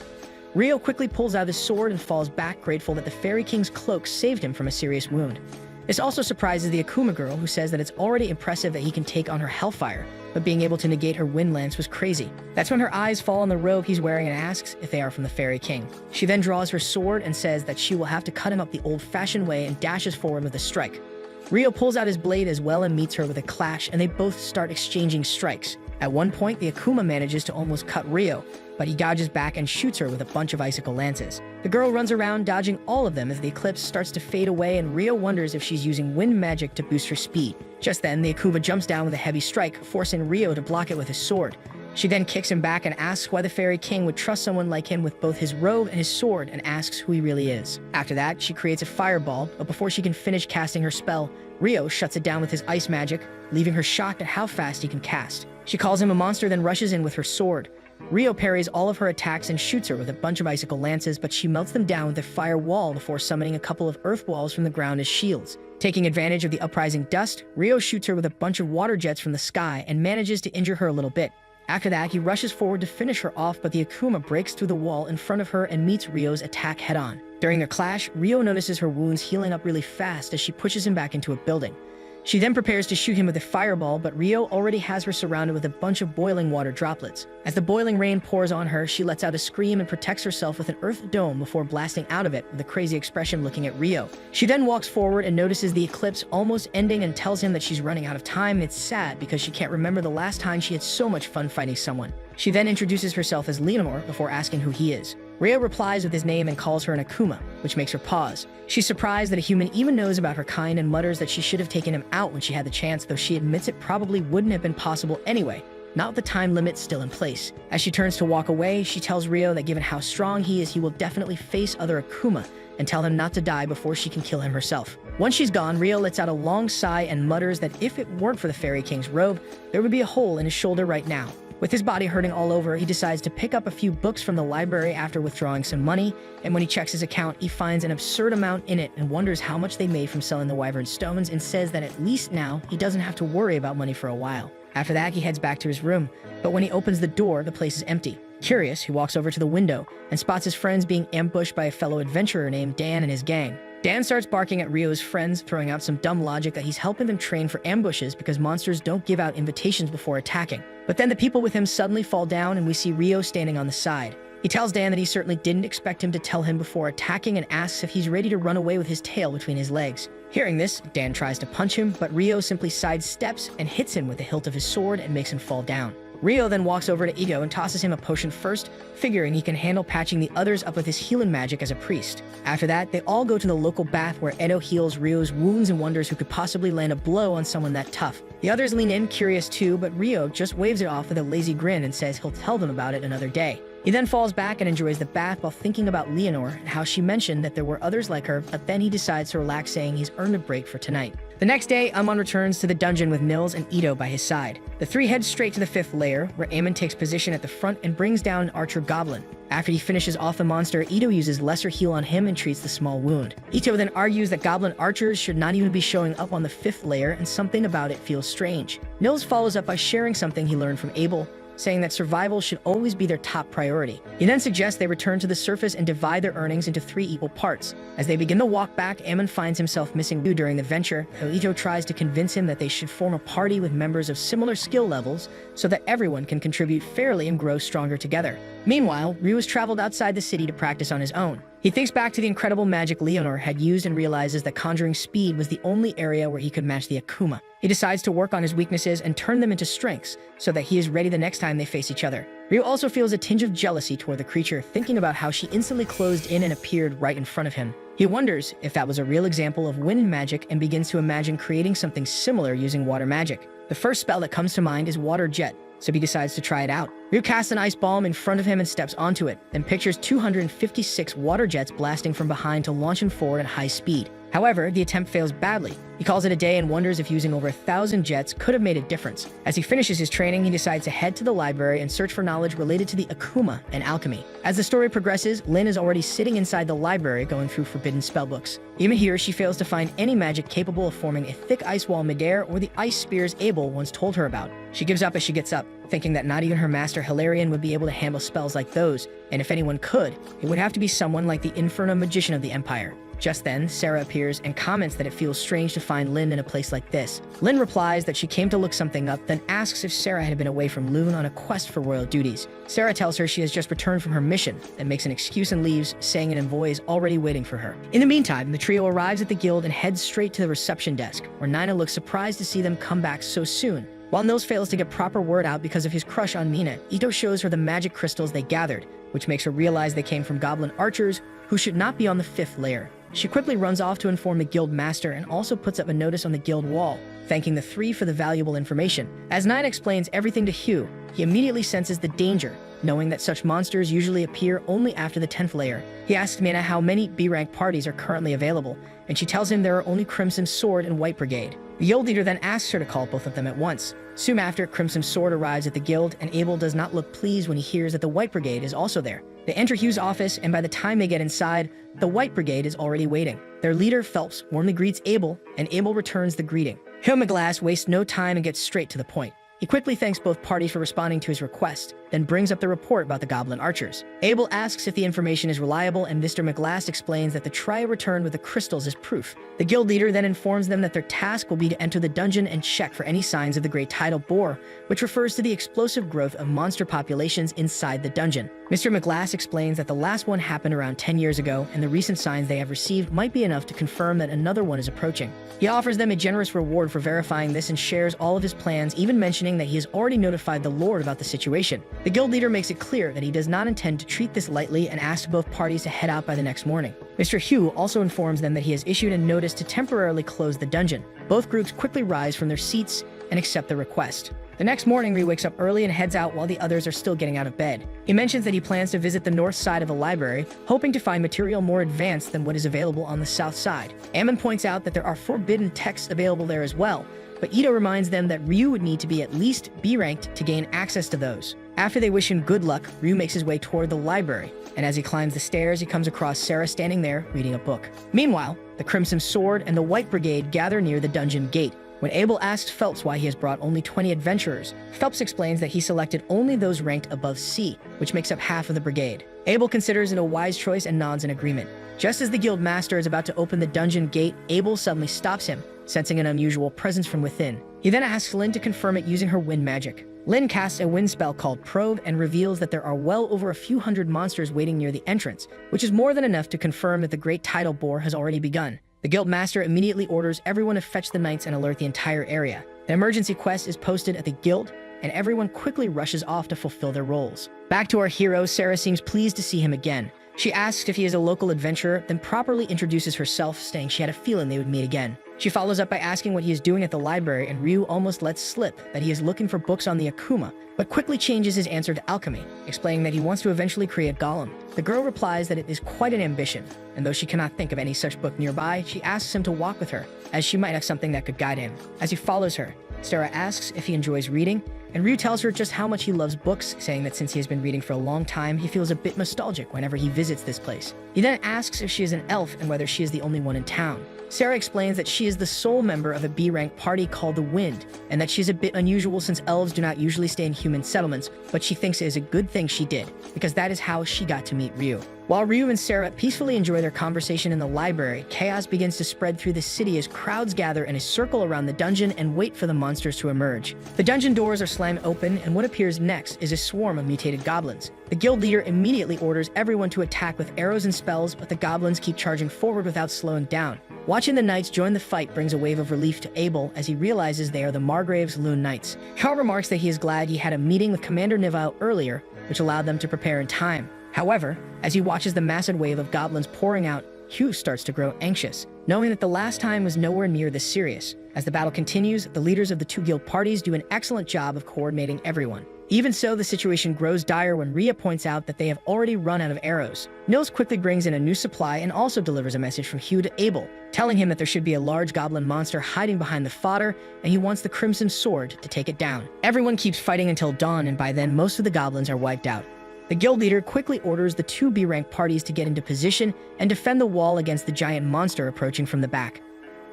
Speaker 1: Rio quickly pulls out his sword and falls back, grateful that the Fairy King's cloak saved him from a serious wound. This also surprises the Akuma girl, who says that it's already impressive that he can take on her hellfire, but being able to negate her wind lance was crazy. That's when her eyes fall on the robe he's wearing and asks if they are from the Fairy King. She then draws her sword and says that she will have to cut him up the old-fashioned way and dashes forward with a strike. Rio pulls out his blade as well and meets her with a clash, and they both start exchanging strikes. At one point, the Akuma manages to almost cut Rio, but he dodges back and shoots her with a bunch of icicle lances. The girl runs around dodging all of them as the eclipse starts to fade away, and Rio wonders if she's using wind magic to boost her speed. Just then, the Akuma jumps down with a heavy strike, forcing Rio to block it with his sword. She then kicks him back and asks why the Fairy King would trust someone like him with both his robe and his sword, and asks who he really is. After that, she creates a fireball, but before she can finish casting her spell, Rio shuts it down with his ice magic, leaving her shocked at how fast he can cast. She calls him a monster, then rushes in with her sword. Rio parries all of her attacks and shoots her with a bunch of icicle lances, but she melts them down with a fire wall before summoning a couple of earth walls from the ground as shields. Taking advantage of the uprising dust, Rio shoots her with a bunch of water jets from the sky and manages to injure her a little bit. After that, he rushes forward to finish her off, but the Akuma breaks through the wall in front of her and meets Rio's attack head-on. During their clash, Rio notices her wounds healing up really fast as she pushes him back into a building. She then prepares to shoot him with a fireball, but Rio already has her surrounded with a bunch of boiling water droplets. As the boiling rain pours on her, she lets out a scream and protects herself with an earth dome before blasting out of it with a crazy expression looking at Rio. She then walks forward and notices the eclipse almost ending and tells him that she's running out of time. It's sad because she can't remember the last time she had so much fun fighting someone. She then introduces herself as Leonor before asking who he is. Rio replies with his name and calls her an Akuma, which makes her pause. She's surprised that a human even knows about her kind and mutters that she should have taken him out when she had the chance, though she admits it probably wouldn't have been possible anyway, not with the time limit still in place. As she turns to walk away, she tells Rio that given how strong he is, he will definitely face other Akuma, and tell him not to die before she can kill him herself. Once she's gone, Rio lets out a long sigh and mutters that if it weren't for the Fairy King's robe, there would be a hole in his shoulder right now. With his body hurting all over, he decides to pick up a few books from the library after withdrawing some money, and when he checks his account, he finds an absurd amount in it and wonders how much they made from selling the Wyvern stones, and says that at least now he doesn't have to worry about money for a while. After that, he heads back to his room, but when he opens the door, the place is empty. Curious, he walks over to the window and spots his friends being ambushed by a fellow adventurer named Dan and his gang. Dan starts barking at Rio's friends, throwing out some dumb logic that he's helping them train for ambushes because monsters don't give out invitations before attacking. But then the people with him suddenly fall down and we see Rio standing on the side. He tells Dan that he certainly didn't expect him to tell him before attacking and asks if he's ready to run away with his tail between his legs. Hearing this, Dan tries to punch him, but Rio simply sidesteps and hits him with the hilt of his sword and makes him fall down. Rio then walks over to Ito and tosses him a potion first, figuring he can handle patching the others up with his healing magic as a priest. After that, they all go to the local bath where Edo heals Rio's wounds and wonders who could possibly land a blow on someone that tough. The others lean in, curious too, but Rio just waves it off with a lazy grin and says he'll tell them about it another day. He then falls back and enjoys the bath while thinking about Leonore and how she mentioned that there were others like her, but then he decides to relax, saying he's earned a break for tonight. The next day, Amon returns to the dungeon with Nils and Ito by his side. The three head straight to the 5th layer, where Amon takes position at the front and brings down an archer goblin. After he finishes off the monster, Ito uses lesser heal on him and treats the small wound. Ito then argues that goblin archers should not even be showing up on the 5th layer, and something about it feels strange. Nils follows up by sharing something he learned from Abel, saying that survival should always be their top priority. He then suggests they return to the surface and divide their earnings into 3 equal parts. As they begin the walk back, Amon finds himself missing Ryu during the venture, though Ito tries to convince him that they should form a party with members of similar skill levels so that everyone can contribute fairly and grow stronger together. Meanwhile, Ryu has traveled outside the city to practice on his own. He thinks back to the incredible magic Leonore had used and realizes that conjuring speed was the only area where he could match the Akuma. He decides to work on his weaknesses and turn them into strengths so that he is ready the next time they face each other. Ryu also feels a tinge of jealousy toward the creature, thinking about how she instantly closed in and appeared right in front of him. He wonders if that was a real example of wind magic and begins to imagine creating something similar using water magic. The first spell that comes to mind is Water Jet, so he decides to try it out. Ryu casts an ice bomb in front of him and steps onto it, then pictures 256 water jets blasting from behind to launch him forward at high speed. However, the attempt fails badly. He calls it a day and wonders if using over 1,000 jets could have made a difference. As he finishes his training, he decides to head to the library and search for knowledge related to the Akuma and alchemy. As the story progresses, Lynn is already sitting inside the library going through forbidden spellbooks. Even here, she fails to find any magic capable of forming a thick ice wall midair or the ice spears Abel once told her about. She gives up as she gets up, thinking that not even her master Hilarion would be able to handle spells like those, and if anyone could, it would have to be someone like the Inferno Magician of the Empire. Just then, Sarah appears and comments that it feels strange to find Lynn in a place like this. Lynn replies that she came to look something up, then asks if Sarah had been away from Loon on a quest for royal duties. Sarah tells her she has just returned from her mission, then makes an excuse and leaves, saying an envoy is already waiting for her. In the meantime, the trio arrives at the guild and heads straight to the reception desk, where Nina looks surprised to see them come back so soon. While Nils fails to get proper word out because of his crush on Mina, Ito shows her the magic crystals they gathered, which makes her realize they came from goblin archers who should not be on the 5th layer. She quickly runs off to inform the guild master and also puts up a notice on the guild wall, thanking the 3 for the valuable information. As Nine explains everything to Hugh, he immediately senses the danger, knowing that such monsters usually appear only after the 10th layer. He asks Mina how many B-rank parties are currently available, and she tells him there are only Crimson Sword and White Brigade. The guild leader then asks her to call both of them at once. Soon after, Crimson Sword arrives at the guild, and Abel does not look pleased when he hears that the White Brigade is also there. They enter Hugh's office, and by the time they get inside, the White Brigade is already waiting. Their leader, Phelps, warmly greets Abel, and Abel returns the greeting. Hugh McGlass wastes no time and gets straight to the point. He quickly thanks both parties for responding to his request, then brings up the report about the goblin archers. Abel asks if the information is reliable, and Mr. McGlass explains that the trio returned with the crystals as proof. The guild leader then informs them that their task will be to enter the dungeon and check for any signs of the Great Tidal Boar, which refers to the explosive growth of monster populations inside the dungeon. Mr. McGlass explains that the last one happened around 10 years ago, and the recent signs they have received might be enough to confirm that another one is approaching. He offers them a generous reward for verifying this and shares all of his plans, even mentioning that he has already notified the Lord about the situation. The guild leader makes it clear that he does not intend to treat this lightly and asks both parties to head out by the next morning. Mr. Hugh also informs them that he has issued a notice to temporarily close the dungeon. Both groups quickly rise from their seats and accept the request. The next morning, Ryu wakes up early and heads out while the others are still getting out of bed. He mentions that he plans to visit the north side of the library, hoping to find material more advanced than what is available on the south side. Ammon points out that there are forbidden texts available there as well, but Ito reminds them that Ryu would need to be at least B ranked to gain access to those. After they wish him good luck, Ryu makes his way toward the library, and as he climbs the stairs, he comes across Sarah standing there reading a book. Meanwhile, the Crimson Sword and the White Brigade gather near the dungeon gate. When Abel asks Phelps why he has brought only 20 adventurers, Phelps explains that he selected only those ranked above C, which makes up half of the brigade. Abel considers it a wise choice and nods in agreement. Just as the guild master is about to open the dungeon gate, Abel suddenly stops him, sensing an unusual presence from within. He then asks Lynn to confirm it using her wind magic. Lynn casts a wind spell called Probe and reveals that there are well over a few hundred monsters waiting near the entrance, which is more than enough to confirm that the Great Tidal Bore has already begun. The guild master immediately orders everyone to fetch the knights and alert the entire area. An emergency quest is posted at the guild, and everyone quickly rushes off to fulfill their roles. Back to our hero, Sarah seems pleased to see him again. She asks if he is a local adventurer, then properly introduces herself, saying she had a feeling they would meet again. She follows up by asking what he is doing at the library, and Ryu almost lets slip that he is looking for books on the Akuma, but quickly changes his answer to alchemy, explaining that he wants to eventually create a golem. The girl replies that it is quite an ambition, and though she cannot think of any such book nearby, she asks him to walk with her, as she might have something that could guide him. As he follows her, Sarah asks if he enjoys reading, and Ryu tells her just how much he loves books, saying that since he has been reading for a long time, he feels a bit nostalgic whenever he visits this place. He then asks if she is an elf and whether she is the only one in town. Sarah explains that she is the sole member of a B-rank party called the Wind, and that she's a bit unusual since elves do not usually stay in human settlements, but she thinks it is a good thing she did, because that is how she got to meet Ryu. While Ryu and Sarah peacefully enjoy their conversation in the library, chaos begins to spread through the city as crowds gather in a circle around the dungeon and wait for the monsters to emerge. The dungeon doors are slammed open, and what appears next is a swarm of mutated goblins. The guild leader immediately orders everyone to attack with arrows and spells, but the goblins keep charging forward without slowing down. Watching the knights join the fight brings a wave of relief to Abel as he realizes they are the Margrave's Loon Knights. Hal remarks that he is glad he had a meeting with Commander Nivile earlier, which allowed them to prepare in time. However, as he watches the massive wave of goblins pouring out, Hugh starts to grow anxious, knowing that the last time was nowhere near this serious. As the battle continues, the leaders of the two guild parties do an excellent job of coordinating everyone. Even so, the situation grows dire when Rhea points out that they have already run out of arrows. Nils quickly brings in a new supply and also delivers a message from Hugh to Abel, telling him that there should be a large goblin monster hiding behind the fodder, and he wants the Crimson Sword to take it down. Everyone keeps fighting until dawn, and by then most of the goblins are wiped out. The guild leader quickly orders the two B-rank parties to get into position and defend the wall against the giant monster approaching from the back.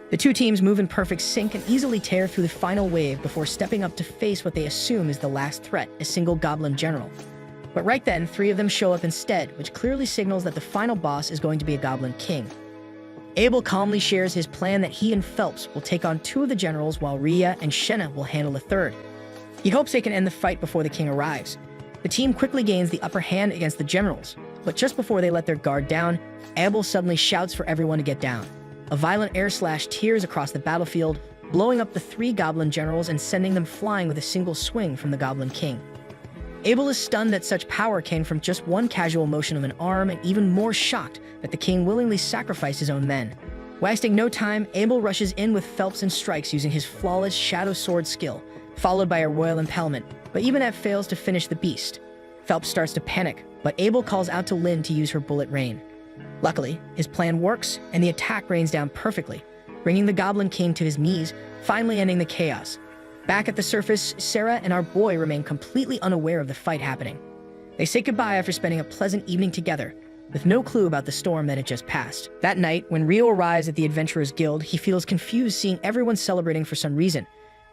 Speaker 1: The two teams move in perfect sync and easily tear through the final wave before stepping up to face what they assume is the last threat, a single goblin general. But right then, three of them show up instead, which clearly signals that the final boss is going to be a goblin king. Abel calmly shares his plan that he and Phelps will take on two of the generals while Rhea and Shenna will handle the third. He hopes they can end the fight before the king arrives. The team quickly gains the upper hand against the generals, but just before they let their guard down, Abel suddenly shouts for everyone to get down. A violent air slash tears across the battlefield, blowing up the three goblin generals and sending them flying with a single swing from the Goblin King. Abel is stunned that such power came from just one casual motion of an arm, and even more shocked that the king willingly sacrificed his own men. Wasting no time, Abel rushes in with Phelps and strikes using his flawless Shadow Sword skill, followed by a Royal Impalement, but even that fails to finish the beast. Phelps starts to panic, but Abel calls out to Lynn to use her Bullet Rain. Luckily, his plan works, and the attack rains down perfectly, bringing the Goblin King to his knees, finally ending the chaos. Back at the surface, Sarah and our boy remain completely unaware of the fight happening. They say goodbye after spending a pleasant evening together, with no clue about the storm that had just passed. That night, when Rio arrives at the Adventurers Guild, he feels confused seeing everyone celebrating for some reason.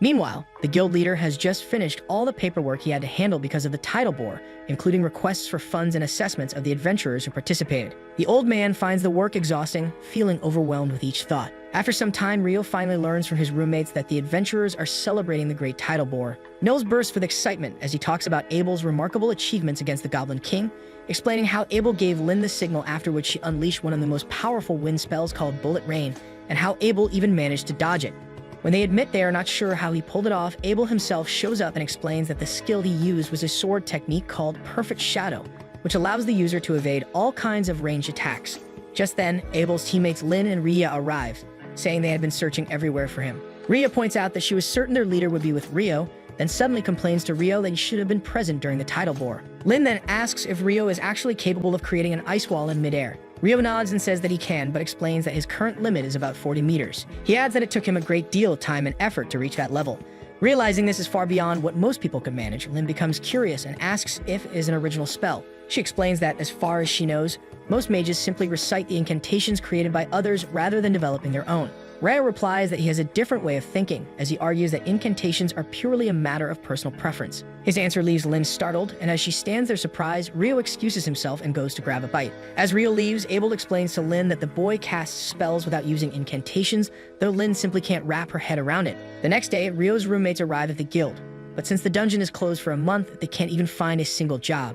Speaker 1: Meanwhile, the guild leader has just finished all the paperwork he had to handle because of the tidal bore, including requests for funds and assessments of the adventurers who participated. The old man finds the work exhausting, feeling overwhelmed with each thought. After some time, Rio finally learns from his roommates that the adventurers are celebrating the great tidal bore. Nils bursts with excitement as he talks about Abel's remarkable achievements against the Goblin King, explaining how Abel gave Lynn the signal after which she unleashed one of the most powerful wind spells called Bullet Rain, and how Abel even managed to dodge it. When they admit they are not sure how he pulled it off, Abel himself shows up and explains that the skill he used was a sword technique called Perfect Shadow, which allows the user to evade all kinds of ranged attacks. Just then, Abel's teammates Lynn and Rhea arrive, saying they had been searching everywhere for him. Rhea points out that she was certain their leader would be with Rio, then suddenly complains to Rio that he should have been present during the tidal bore. Lin then asks if Rio is actually capable of creating an ice wall in midair. Rio nods and says that he can, but explains that his current limit is about 40 meters. He adds that it took him a great deal of time and effort to reach that level. Realizing this is far beyond what most people could manage, Lin becomes curious and asks if it is an original spell. She explains that, as far as she knows, most mages simply recite the incantations created by others rather than developing their own. Rio replies that he has a different way of thinking, as he argues that incantations are purely a matter of personal preference. His answer leaves Lin startled, and as she stands there surprised, Rio excuses himself and goes to grab a bite. As Rio leaves, Abel explains to Lin that the boy casts spells without using incantations, though Lin simply can't wrap her head around it. The next day, Rio's roommates arrive at the guild, but since the dungeon is closed for a month, they can't even find a single job.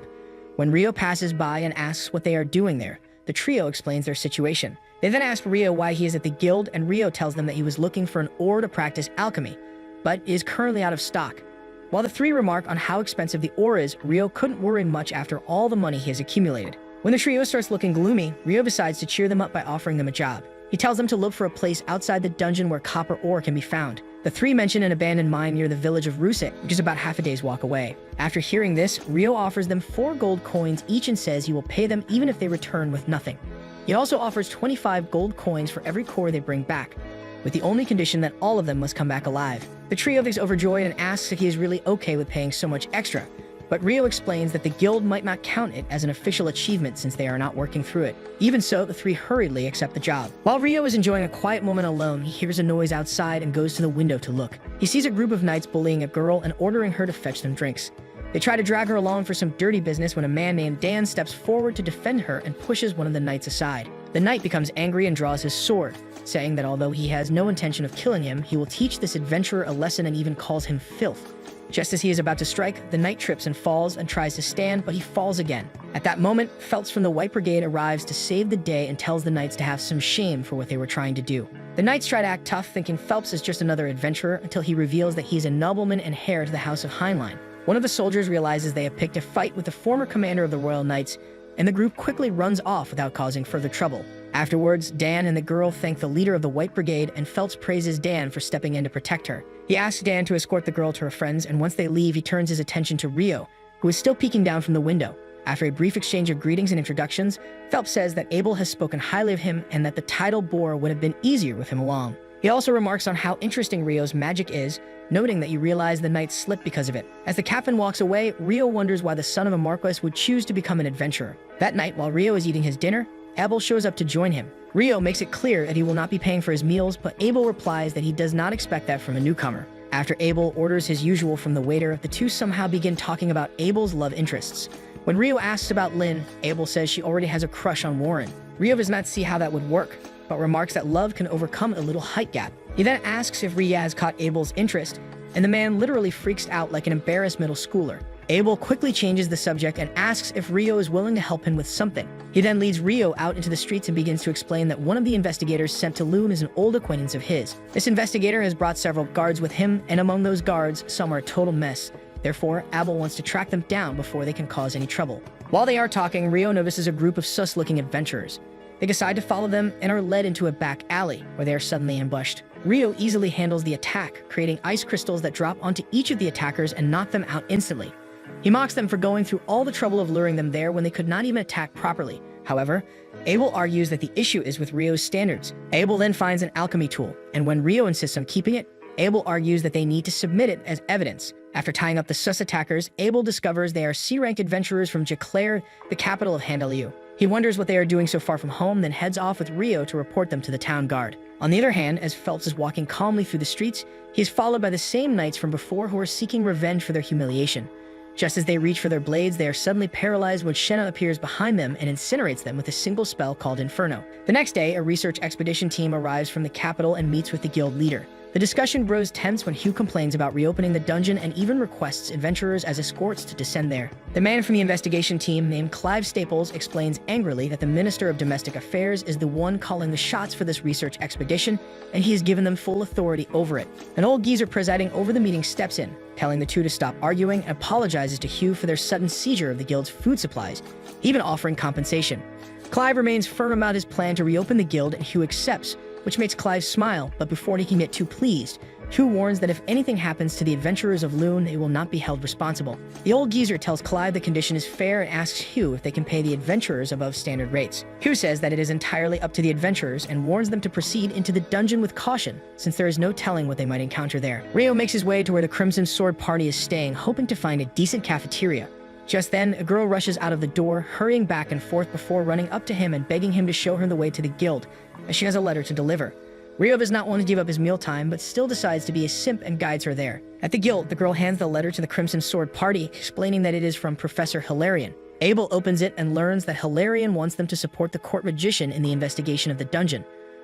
Speaker 1: When Rio passes by and asks what they are doing there, the trio explains their situation. They then ask Rio why he is at the guild, and Rio tells them that he was looking for an ore to practice alchemy, but is currently out of stock. While the three remark on how expensive the ore is, Rio couldn't worry much after all the money he has accumulated. When the trio starts looking gloomy, Rio decides to cheer them up by offering them a job. He tells them to look for a place outside the dungeon where copper ore can be found. The three mention an abandoned mine near the village of Ruset, which is about half a day's walk away. After hearing this, Rio offers them 4 gold coins each and says he will pay them even if they return with nothing. He also offers 25 gold coins for every core they bring back, with the only condition that all of them must come back alive. The trio is overjoyed and asks if he is really okay with paying so much extra, but Rio explains that the guild might not count it as an official achievement since they are not working through it. Even so, the three hurriedly accept the job. While Rio is enjoying a quiet moment alone, he hears a noise outside and goes to the window to look. He sees a group of knights bullying a girl and ordering her to fetch them drinks. They try to drag her along for some dirty business when a man named Dan steps forward to defend her and pushes one of the knights aside. The knight becomes angry and draws his sword, saying that although he has no intention of killing him, he will teach this adventurer a lesson and even calls him filth. Just as he is about to strike, the knight trips and falls and tries to stand, but he falls again. At that moment, Phelps from the White Brigade arrives to save the day and tells the knights to have some shame for what they were trying to do. The knights try to act tough, thinking Phelps is just another adventurer, until he reveals that he is a nobleman and heir to the House of Heinlein. One of the soldiers realizes they have picked a fight with the former commander of the Royal Knights, and the group quickly runs off without causing further trouble. Afterwards, Dan and the girl thank the leader of the White Brigade, and Phelps praises Dan for stepping in to protect her. He asks Dan to escort the girl to her friends, and once they leave, he turns his attention to Rio, who is still peeking down from the window. After a brief exchange of greetings and introductions, Phelps says that Abel has spoken highly of him and that the tidal bore would have been easier with him along. He also remarks on how interesting Rio's magic is, noting that you realize the knight slipped because of it. As the captain walks away, Rio wonders why the son of a marquis would choose to become an adventurer. That night, while Rio is eating his dinner, Abel shows up to join him. Rio makes it clear that he will not be paying for his meals, but Abel replies that he does not expect that from a newcomer. After Abel orders his usual from the waiter, the two somehow begin talking about Abel's love interests. When Rio asks about Lynn, Abel says she already has a crush on Warren. Rio does not see how that would work, but remarks that love can overcome a little height gap. He then asks if Riaz caught Abel's interest, and the man literally freaks out like an embarrassed middle schooler. Abel quickly changes the subject and asks if Rio is willing to help him with something. He then leads Rio out into the streets and begins to explain that one of the investigators sent to Loon is an old acquaintance of his. This investigator has brought several guards with him, and among those guards, some are a total mess. Therefore, Abel wants to track them down before they can cause any trouble. While they are talking, Rio notices a group of sus-looking adventurers. They decide to follow them and are led into a back alley, where they are suddenly ambushed. Rio easily handles the attack, creating ice crystals that drop onto each of the attackers and knock them out instantly. He mocks them for going through all the trouble of luring them there when they could not even attack properly. However, Abel argues that the issue is with Rio's standards. Abel then finds an alchemy tool, and when Rio insists on keeping it, Abel argues that they need to submit it as evidence. After tying up the sus attackers, Abel discovers they are C-ranked adventurers from Jaclair, the capital of Handaliu. He wonders what they are doing so far from home, then heads off with Rio to report them to the town guard. On the other hand, as Phelps is walking calmly through the streets, he is followed by the same knights from before who are seeking revenge for their humiliation. Just as they reach for their blades, they are suddenly paralyzed when Shenna appears behind them and incinerates them with a single spell called Inferno. The next day, a research expedition team arrives from the capital and meets with the guild leader. The discussion grows tense when Hugh complains about reopening the dungeon and even requests adventurers as escorts to descend there. The man from the investigation team, named Clive Staples, explains angrily that the Minister of Domestic Affairs is the one calling the shots for this research expedition, and he has given them full authority over it. An old geezer presiding over the meeting steps in, telling the two to stop arguing, and apologizes to Hugh for their sudden seizure of the guild's food supplies, even offering compensation. Clive remains firm about his plan to reopen the guild, and Hugh accepts, which makes Clive smile, but before he can get too pleased, Hugh warns that if anything happens to the adventurers of Loon, they will not be held responsible. The old geezer tells Clive the condition is fair and asks Hugh if they can pay the adventurers above standard rates. Hugh says that it is entirely up to the adventurers and warns them to proceed into the dungeon with caution, since there is no telling what they might encounter there. Rio makes his way to where the Crimson Sword party is staying, hoping to find a decent cafeteria. Just then, a girl rushes out of the door, hurrying back and forth before running up to him and begging him to show her the way to the guild, as she has a letter to deliver. Rio does not want to give up his mealtime, but still decides to be a simp and guides her there. At the guild, the girl hands the letter to the Crimson Sword party, explaining that it is from Professor Hilarion. Abel opens it and learns that Hilarion wants them to support the court magician in the investigation of the dungeon.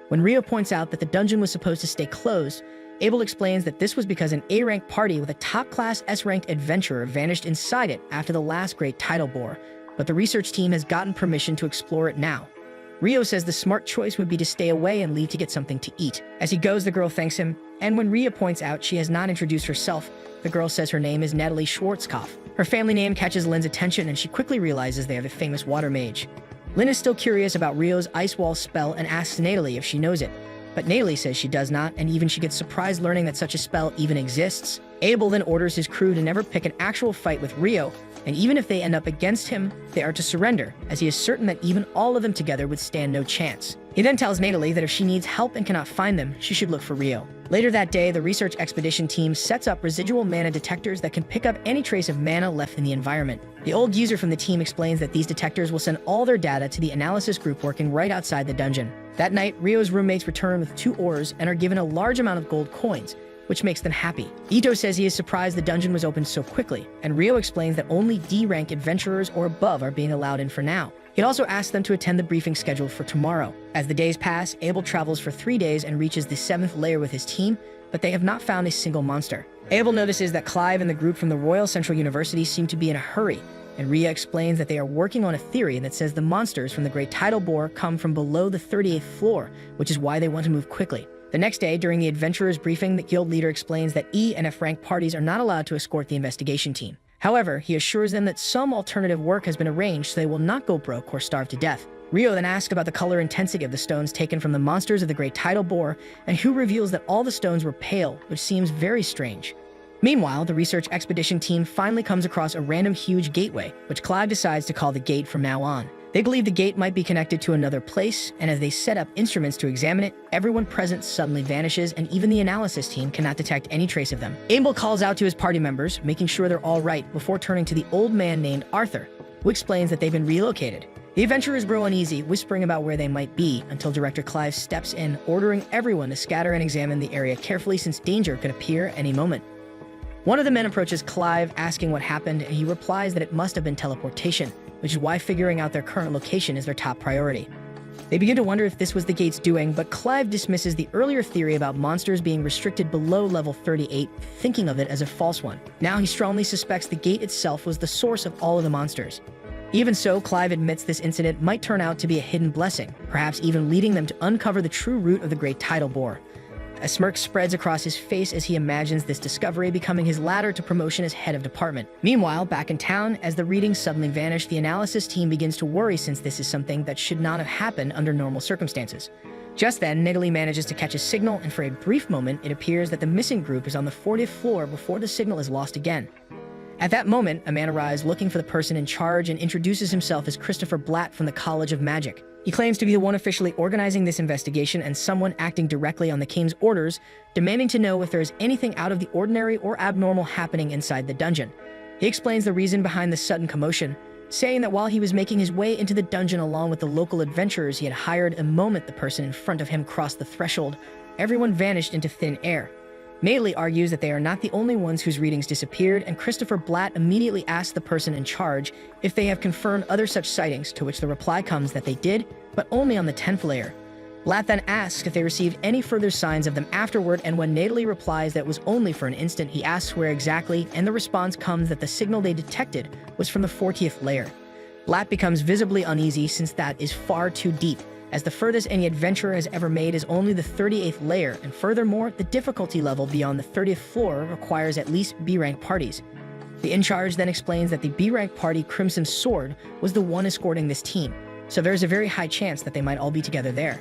Speaker 1: When Rio points out that the dungeon was supposed to stay closed, Abel explains that this was because an A-ranked party with a top-class S-ranked adventurer vanished inside it after the last great title bore, but the research team has gotten permission to explore it now. Rio says the smart choice would be to stay away and leave to get something to eat. As he goes, the girl thanks him, and when Ria points out she has not introduced herself, the girl says her name is Natalie Schwarzkopf. Her family name catches Lynn's attention, and she quickly realizes they are the famous water mage. Lynn is still curious about Rio's ice wall spell and asks Natalie if she knows it, but Natalie says she does not, and even she gets surprised learning that such a spell even exists. Abel then orders his crew to never pick an actual fight with Rio, and even if they end up against him, they are to surrender, as he is certain that even all of them together would stand no chance. He then tells Natalie that if she needs help and cannot find them, she should look for Rio. Later that day, the research expedition team sets up residual mana detectors that can pick up any trace of mana left in the environment. The old user from the team explains that these detectors will send all their data to the analysis group working right outside the dungeon. That night, Rio's roommates return with 2 ores and are given a large amount of gold coins, which makes them happy. Ito says he is surprised the dungeon was opened so quickly, and Rio explains that only D-rank adventurers or above are being allowed in for now. He also asks them to attend the briefing scheduled for tomorrow. As the days pass, Abel travels for 3 days and reaches the 7th layer with his team, but they have not found a single monster. Abel notices that Clive and the group from the Royal Central University seem to be in a hurry, and Ria explains that they are working on a theory that says the monsters from the Great Tidal Bore come from below the 38th floor, which is why they want to move quickly. The next day, during the adventurers' briefing, the guild leader explains that E and F rank parties are not allowed to escort the investigation team. However, he assures them that some alternative work has been arranged so they will not go broke or starve to death. Rio then asks about the color intensity of the stones taken from the monsters of the Great Tidal Bore, and Hugh reveals that all the stones were pale, which seems very strange. Meanwhile, the research expedition team finally comes across a random huge gateway, which Clive decides to call the gate from now on. They believe the gate might be connected to another place, and as they set up instruments to examine it, everyone present suddenly vanishes, and even the analysis team cannot detect any trace of them. Abel calls out to his party members, making sure they're all right before turning to the old man named Arthur, who explains that they've been relocated. The adventurers grow uneasy, whispering about where they might be, until Director Clive steps in, ordering everyone to scatter and examine the area carefully since danger could appear any moment. One of the men approaches Clive, asking what happened, and he replies that it must have been teleportation, which is why figuring out their current location is their top priority. They begin to wonder if this was the gate's doing, but Clive dismisses the earlier theory about monsters being restricted below level 38, thinking of it as a false one. Now he strongly suspects the gate itself was the source of all of the monsters. Even so, Clive admits this incident might turn out to be a hidden blessing, perhaps even leading them to uncover the true root of the Great Tidal Bore. A smirk spreads across his face as he imagines this discovery becoming his ladder to promotion as head of department. Meanwhile, back in town, as the readings suddenly vanish, the analysis team begins to worry since this is something that should not have happened under normal circumstances. Just then, Nidalee manages to catch a signal, and for a brief moment, it appears that the missing group is on the 40th floor before the signal is lost again. At that moment, a man arrives looking for the person in charge and introduces himself as Christopher Blatt from the College of Magic. He claims to be the one officially organizing this investigation and someone acting directly on the king's orders, demanding to know if there is anything out of the ordinary or abnormal happening inside the dungeon. He explains the reason behind the sudden commotion, saying that while he was making his way into the dungeon along with the local adventurers he had hired, the moment the person in front of him crossed the threshold, everyone vanished into thin air. Nidalee argues that they are not the only ones whose readings disappeared, and Christopher Blatt immediately asks the person in charge if they have confirmed other such sightings, to which the reply comes that they did, but only on the 10th layer. Blatt then asks if they received any further signs of them afterward, and when Nidalee replies that it was only for an instant, he asks where exactly, and the response comes that the signal they detected was from the 40th layer. Blatt becomes visibly uneasy since that is far too deep, as the furthest any adventurer has ever made is only the 38th layer, and furthermore, the difficulty level beyond the 30th floor requires at least B-rank parties. The in-charge then explains that the B-rank party Crimson Sword was the one escorting this team, so there is a very high chance that they might all be together there.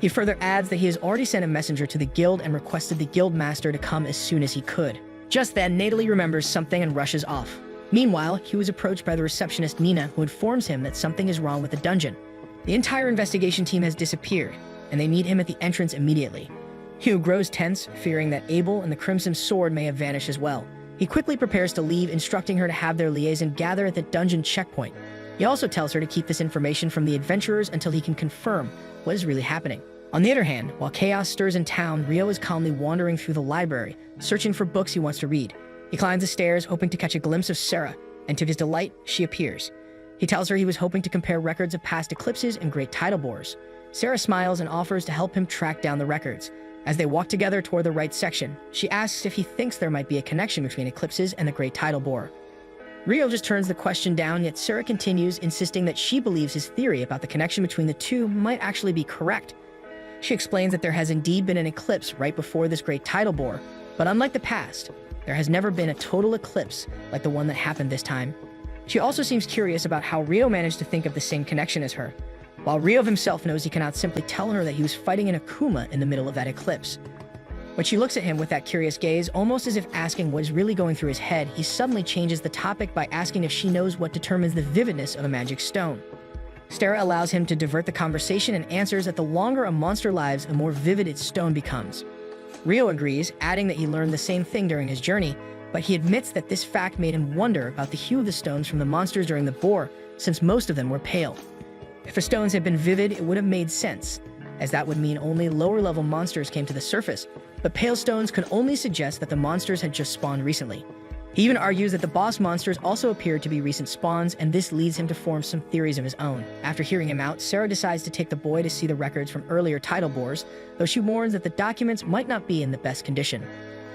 Speaker 1: He further adds that he has already sent a messenger to the guild and requested the guild master to come as soon as he could. Just then, Natalie remembers something and rushes off. Meanwhile, he was approached by the receptionist Nina, who informs him that something is wrong with the dungeon. The entire investigation team has disappeared, and they meet him at the entrance immediately. Hugh grows tense, fearing that Abel and the Crimson Sword may have vanished as well. He quickly prepares to leave, instructing her to have their liaison gather at the dungeon checkpoint. He also tells her to keep this information from the adventurers until he can confirm what is really happening. On the other hand, while chaos stirs in town, Rio is calmly wandering through the library, searching for books he wants to read. He climbs the stairs, hoping to catch a glimpse of Sarah, and to his delight, she appears. He tells her he was hoping to compare records of past eclipses and great tidal bores. Sarah smiles and offers to help him track down the records. As they walk together toward the right section, she asks if he thinks there might be a connection between eclipses and the great tidal bore. Rio just turns the question down, yet Sarah continues, insisting that she believes his theory about the connection between the two might actually be correct. She explains that there has indeed been an eclipse right before this great tidal bore, but unlike the past, there has never been a total eclipse like the one that happened this time. She also seems curious about how Rio managed to think of the same connection as her, while Rio himself knows he cannot simply tell her that he was fighting an Akuma in the middle of that eclipse. When she looks at him with that curious gaze, almost as if asking what is really going through his head, he suddenly changes the topic by asking if she knows what determines the vividness of a magic stone. Sarah allows him to divert the conversation and answers that the longer a monster lives, the more vivid its stone becomes. Rio agrees, adding that he learned the same thing during his journey, but he admits that this fact made him wonder about the hue of the stones from the monsters during the bore, since most of them were pale. If the stones had been vivid, it would have made sense, as that would mean only lower-level monsters came to the surface, but pale stones could only suggest that the monsters had just spawned recently. He even argues that the boss monsters also appeared to be recent spawns, and this leads him to form some theories of his own. After hearing him out, Sarah decides to take the boy to see the records from earlier tidal bores, though she warns that the documents might not be in the best condition.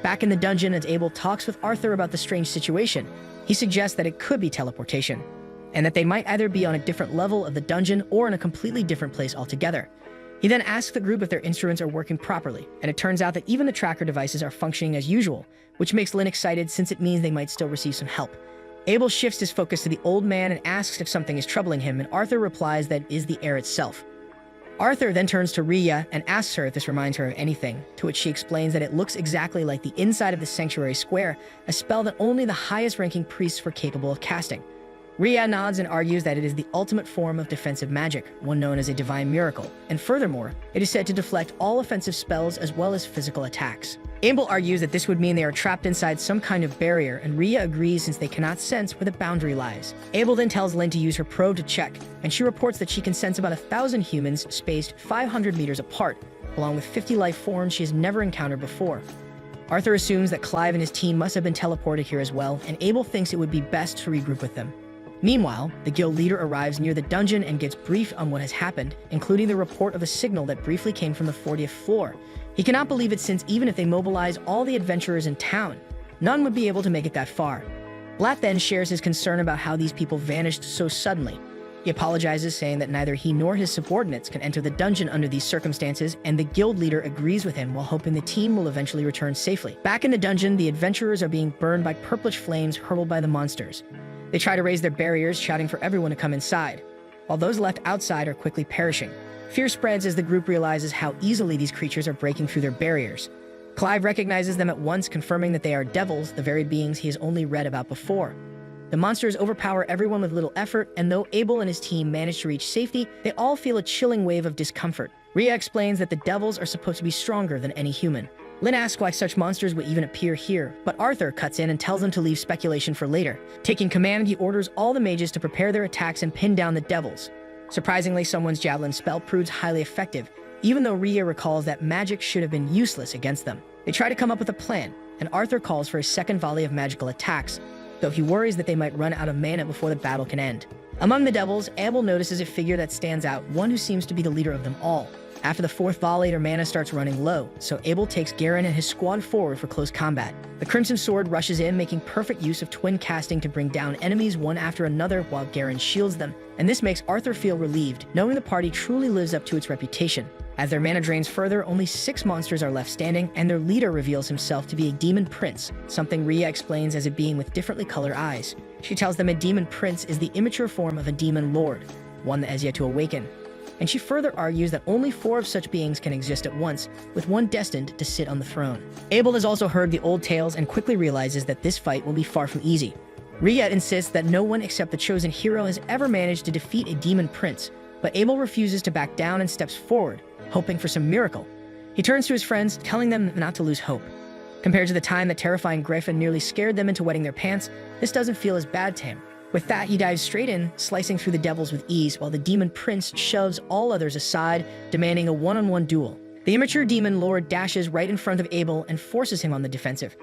Speaker 1: Back in the dungeon, as Abel talks with Arthur about the strange situation, he suggests that it could be teleportation, and that they might either be on a different level of the dungeon or in a completely different place altogether. He then asks the group if their instruments are working properly, and it turns out that even the tracker devices are functioning as usual, which makes Lynn excited since it means they might still receive some help. Abel shifts his focus to the old man and asks if something is troubling him, and Arthur replies that it is the air itself. Arthur then turns to Rhea and asks her if this reminds her of anything, to which she explains that it looks exactly like the inside of the sanctuary square, a spell that only the highest-ranking priests were capable of casting. Rhea nods and argues that it is the ultimate form of defensive magic, one known as a divine miracle, and furthermore, it is said to deflect all offensive spells as well as physical attacks. Abel argues that this would mean they are trapped inside some kind of barrier, and Rhea agrees since they cannot sense where the boundary lies. Abel then tells Lynn to use her probe to check, and she reports that she can sense about 1,000 humans spaced 500 meters apart, along with 50 life forms she has never encountered before. Arthur assumes that Clive and his team must have been teleported here as well, and Abel thinks it would be best to regroup with them. Meanwhile, the guild leader arrives near the dungeon and gets briefed on what has happened, including the report of a signal that briefly came from the 40th floor. He cannot believe it since even if they mobilize all the adventurers in town, none would be able to make it that far. Blatt then shares his concern about how these people vanished so suddenly. He apologizes, saying that neither he nor his subordinates can enter the dungeon under these circumstances, and the guild leader agrees with him while hoping the team will eventually return safely. Back in the dungeon, the adventurers are being burned by purplish flames hurled by the monsters. They try to raise their barriers, shouting for everyone to come inside, while those left outside are quickly perishing. Fear spreads as the group realizes how easily these creatures are breaking through their barriers. Clive recognizes them at once, confirming that they are devils, the very beings he has only read about before. The monsters overpower everyone with little effort, and though Abel and his team manage to reach safety, they all feel a chilling wave of discomfort. Rhea explains that the devils are supposed to be stronger than any human. Lynn asks why such monsters would even appear here, but Arthur cuts in and tells them to leave speculation for later. Taking command, he orders all the mages to prepare their attacks and pin down the devils. Surprisingly, someone's javelin spell proves highly effective, even though Rhea recalls that magic should have been useless against them. They try to come up with a plan, and Arthur calls for a second volley of magical attacks, though he worries that they might run out of mana before the battle can end. Among the devils, Abel notices a figure that stands out, one who seems to be the leader of them all. After the fourth volley, their mana starts running low, so Abel takes Garen and his squad forward for close combat. The Crimson Sword rushes in, making perfect use of twin casting to bring down enemies one after another while Garen shields them, and this makes Arthur feel relieved, knowing the party truly lives up to its reputation. As their mana drains further, only 6 monsters are left standing, and their leader reveals himself to be a demon prince, something Rhea explains as a being with differently colored eyes. She tells them a demon prince is the immature form of a demon lord, one that has yet to awaken. and she further argues that only 4 of such beings can exist at once, with one destined to sit on the throne. Abel has also heard the old tales and quickly realizes that this fight will be far from easy. Rhea insists that no one except the chosen hero has ever managed to defeat a demon prince, but Abel refuses to back down and steps forward, hoping for some miracle. He turns to his friends, telling them not to lose hope. Compared to the time that terrifying Griffin nearly scared them into wetting their pants, this doesn't feel as bad to him. With that, he dives straight in, slicing through the devils with ease, while the demon prince shoves all others aside, demanding a one-on-one duel. The immature demon lord dashes right in front of Abel and forces him on the defensive.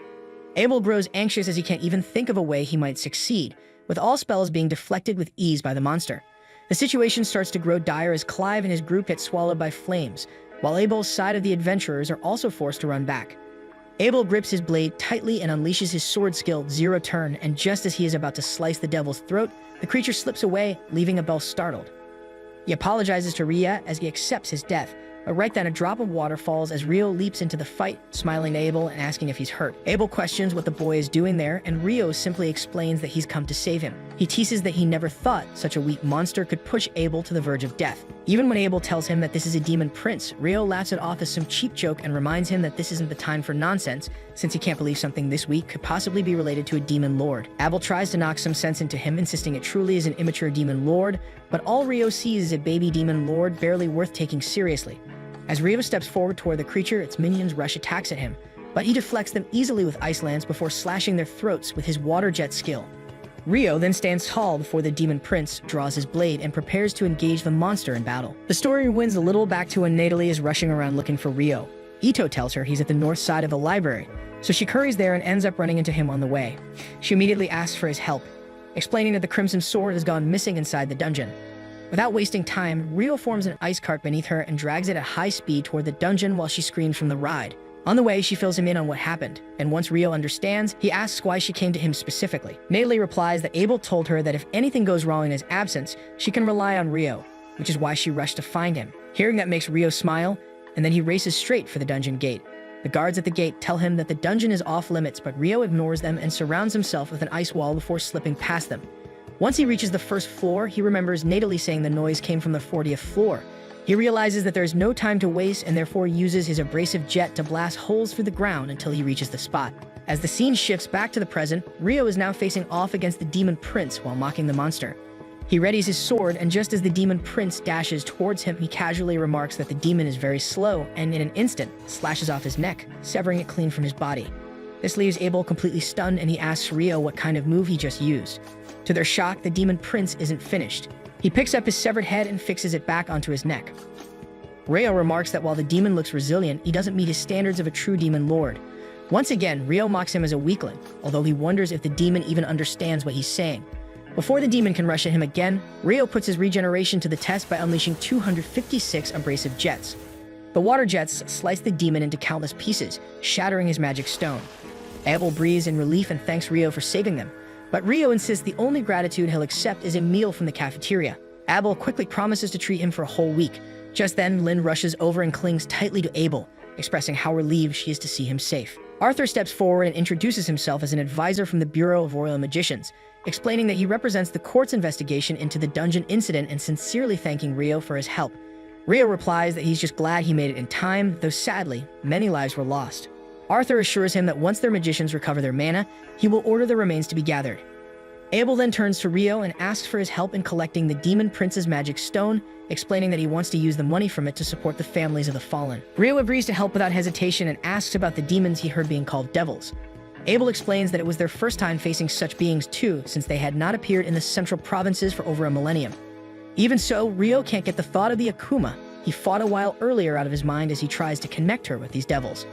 Speaker 1: Abel grows anxious as he can't even think of a way he might succeed, with all spells being deflected with ease by the monster. The situation starts to grow dire as Clive and his group get swallowed by flames, while Abel's side of the adventurers are also forced to run back. Abel grips his blade tightly and unleashes his sword skill, Zero Turn, and just as he is about to slice the devil's throat, the creature slips away, leaving Abel startled. He apologizes to Rhea as he accepts his death, but right then a drop of water falls as Rio leaps into the fight, smiling at Abel and asking if he's hurt. Abel questions what the boy is doing there, and Rio simply explains that he's come to save him. He teases that he never thought such a weak monster could push Abel to the verge of death. Even when Abel tells him that this is a demon prince, Rio laughs it off as some cheap joke and reminds him that this isn't the time for nonsense, since he can't believe something this weak could possibly be related to a demon lord. Abel tries to knock some sense into him, insisting it truly is an immature demon lord, but all Rio sees is a baby demon lord barely worth taking seriously. As Rio steps forward toward the creature, its minions rush attacks at him, but he deflects them easily with ice lance before slashing their throats with his water jet skill. Rio then stands tall before the demon prince, draws his blade, and prepares to engage the monster in battle. The story winds a little back to when Natalie is rushing around looking for Rio. Ito tells her he's at the north side of the library, so she hurries there and ends up running into him on the way. She immediately asks for his help, explaining that the Crimson Sword has gone missing inside the dungeon. Without wasting time, Rio forms an ice cart beneath her and drags it at high speed toward the dungeon while she screams from the ride. On the way, she fills him in on what happened, and once Rio understands, he asks why she came to him specifically. Natalie replies that Abel told her that if anything goes wrong in his absence, she can rely on Rio, which is why she rushed to find him. Hearing that makes Rio smile, and then he races straight for the dungeon gate. The guards at the gate tell him that the dungeon is off limits, but Rio ignores them and surrounds himself with an ice wall before slipping past them. Once he reaches the first floor, he remembers Natalie saying the noise came from the 40th floor. He realizes that there's no time to waste and therefore uses his abrasive jet to blast holes through the ground until he reaches the spot. As the scene shifts back to the present, Rio is now facing off against the demon prince while mocking the monster. He readies his sword, and just as the demon prince dashes towards him, he casually remarks that the demon is very slow and in an instant slashes off his neck, severing it clean from his body. This leaves Abel completely stunned, and he asks Rio what kind of move he just used. To their shock, the demon prince isn't finished. He picks up his severed head and fixes it back onto his neck. Rio remarks that while the demon looks resilient, he doesn't meet his standards of a true demon lord. Once again, Rio mocks him as a weakling, although he wonders if the demon even understands what he's saying. Before the demon can rush at him again, Rio puts his regeneration to the test by unleashing 256 abrasive jets. The water jets slice the demon into countless pieces, shattering his magic stone. Abel breathes in relief and thanks Rio for saving them, but Rio insists the only gratitude he'll accept is a meal from the cafeteria. Abel quickly promises to treat him for a whole week. Just then, Lynn rushes over and clings tightly to Abel, expressing how relieved she is to see him safe. Arthur steps forward and introduces himself as an advisor from the Bureau of Royal Magicians, explaining that he represents the court's investigation into the dungeon incident and sincerely thanking Rio for his help. Rio replies that he's just glad he made it in time, though sadly, many lives were lost. Arthur assures him that once their magicians recover their mana, he will order the remains to be gathered. Abel then turns to Rio and asks for his help in collecting the demon prince's magic stone, explaining that he wants to use the money from it to support the families of the fallen. Rio agrees to help without hesitation and asks about the demons he heard being called devils. Abel explains that it was their first time facing such beings too, since they had not appeared in the central provinces for over a millennium. Even so, Rio can't get the thought of the Akuma he fought a while earlier out of his mind as he tries to connect her with these devils.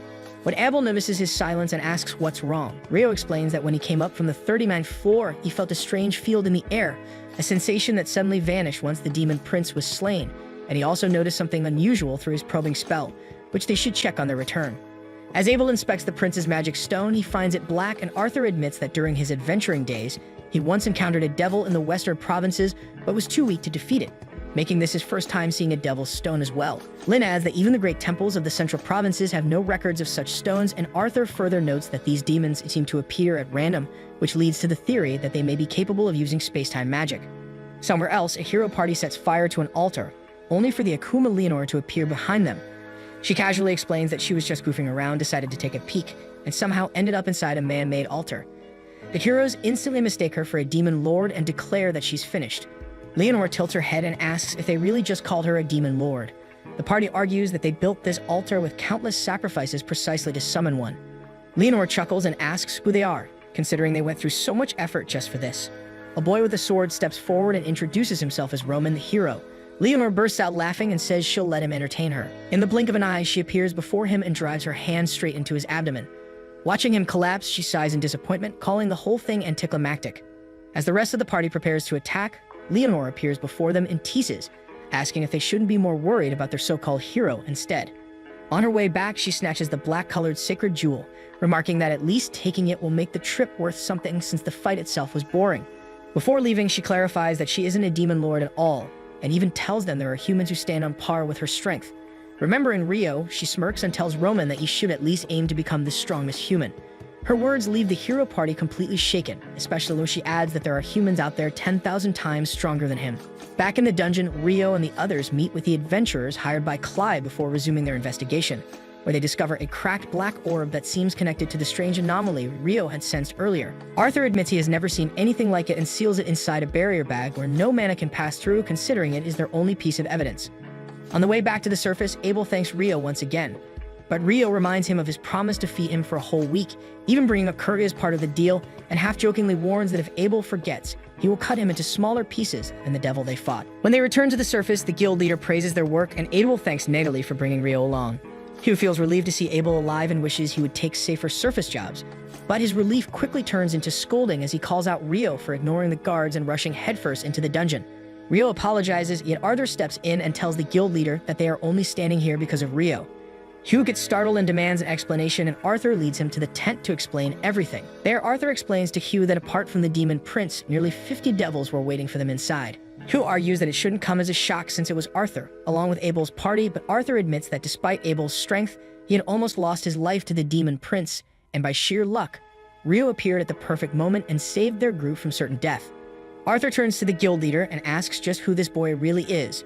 Speaker 1: When Abel notices his silence and asks what's wrong, Rio explains that when he came up from the 39th floor, he felt a strange field in the air, a sensation that suddenly vanished once the demon prince was slain, and he also noticed something unusual through his probing spell, which they should check on their return. As Abel inspects the prince's magic stone, he finds it black, and Arthur admits that during his adventuring days, he once encountered a devil in the western provinces, but was too weak to defeat it, making this his first time seeing a devil's stone as well. Lynn adds that even the great temples of the central provinces have no records of such stones, and Arthur further notes that these demons seem to appear at random, which leads to the theory that they may be capable of using space-time magic. Somewhere else, a hero party sets fire to an altar, only for the Akuma Leonor to appear behind them. She casually explains that she was just goofing around, decided to take a peek, and somehow ended up inside a man-made altar. The heroes instantly mistake her for a demon lord and declare that she's finished. Leonor tilts her head and asks if they really just called her a demon lord. The party argues that they built this altar with countless sacrifices precisely to summon one. Leonor chuckles and asks who they are, considering they went through so much effort just for this. A boy with a sword steps forward and introduces himself as Roman the hero. Leonor bursts out laughing and says she'll let him entertain her. In the blink of an eye, she appears before him and drives her hand straight into his abdomen. Watching him collapse, she sighs in disappointment, calling the whole thing anticlimactic. As the rest of the party prepares to attack, Leonor appears before them and teases, asking if they shouldn't be more worried about their so-called hero instead. On her way back, she snatches the black-colored sacred jewel, remarking that at least taking it will make the trip worth something since the fight itself was boring. Before leaving, she clarifies that she isn't a demon lord at all, and even tells them there are humans who stand on par with her strength. Remembering Rio, she smirks and tells Roman that he should at least aim to become the strongest human. Her words leave the hero party completely shaken, especially when she adds that there are humans out there 10,000 times stronger than him. Back in the dungeon, Rio and the others meet with the adventurers hired by Clyde before resuming their investigation, where they discover a cracked black orb that seems connected to the strange anomaly Rio had sensed earlier. Arthur admits he has never seen anything like it and seals it inside a barrier bag where no mana can pass through, considering it is their only piece of evidence. On the way back to the surface, Abel thanks Rio once again, but Rio reminds him of his promise to feed him for a whole week, even bringing up Curry as part of the deal, and half-jokingly warns that if Abel forgets, he will cut him into smaller pieces than the devil they fought. When they return to the surface, the guild leader praises their work, and Abel thanks Natalie for bringing Rio along. Hugh feels relieved to see Abel alive and wishes he would take safer surface jobs, but his relief quickly turns into scolding as he calls out Rio for ignoring the guards and rushing headfirst into the dungeon. Rio apologizes, yet Arthur steps in and tells the guild leader that they are only standing here because of Rio. Hugh gets startled and demands an explanation, and Arthur leads him to the tent to explain everything. There, Arthur explains to Hugh that apart from the demon prince, nearly 50 devils were waiting for them inside. Hugh argues that it shouldn't come as a shock since it was Arthur, along with Abel's party, but Arthur admits that despite Abel's strength, he had almost lost his life to the demon prince, and by sheer luck, Rio appeared at the perfect moment and saved their group from certain death. Arthur turns to the guild leader and asks just who this boy really is.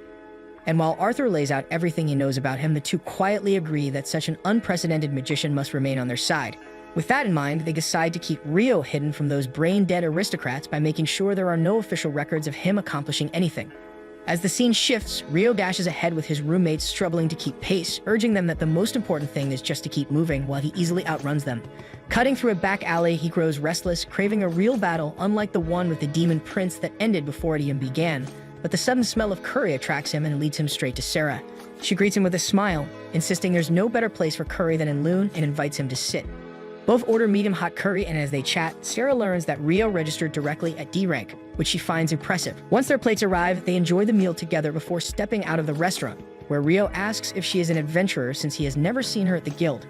Speaker 1: And while Arthur lays out everything he knows about him, the two quietly agree that such an unprecedented magician must remain on their side. With that in mind, they decide to keep Rio hidden from those brain-dead aristocrats by making sure there are no official records of him accomplishing anything. As the scene shifts, Rio dashes ahead with his roommates struggling to keep pace, urging them that the most important thing is just to keep moving while he easily outruns them. Cutting through a back alley, he grows restless, craving a real battle unlike the one with the demon prince that ended before it even began. But the sudden smell of curry attracts him and leads him straight to Sarah. She greets him with a smile, insisting there's no better place for curry than in Loon, and invites him to sit. Both order medium-hot curry, and as they chat, Sarah learns that Rio registered directly at D rank, which she finds impressive. Once their plates arrive, they enjoy the meal together before stepping out of the restaurant, where Rio asks if she is an adventurer since he has never seen her at the guild.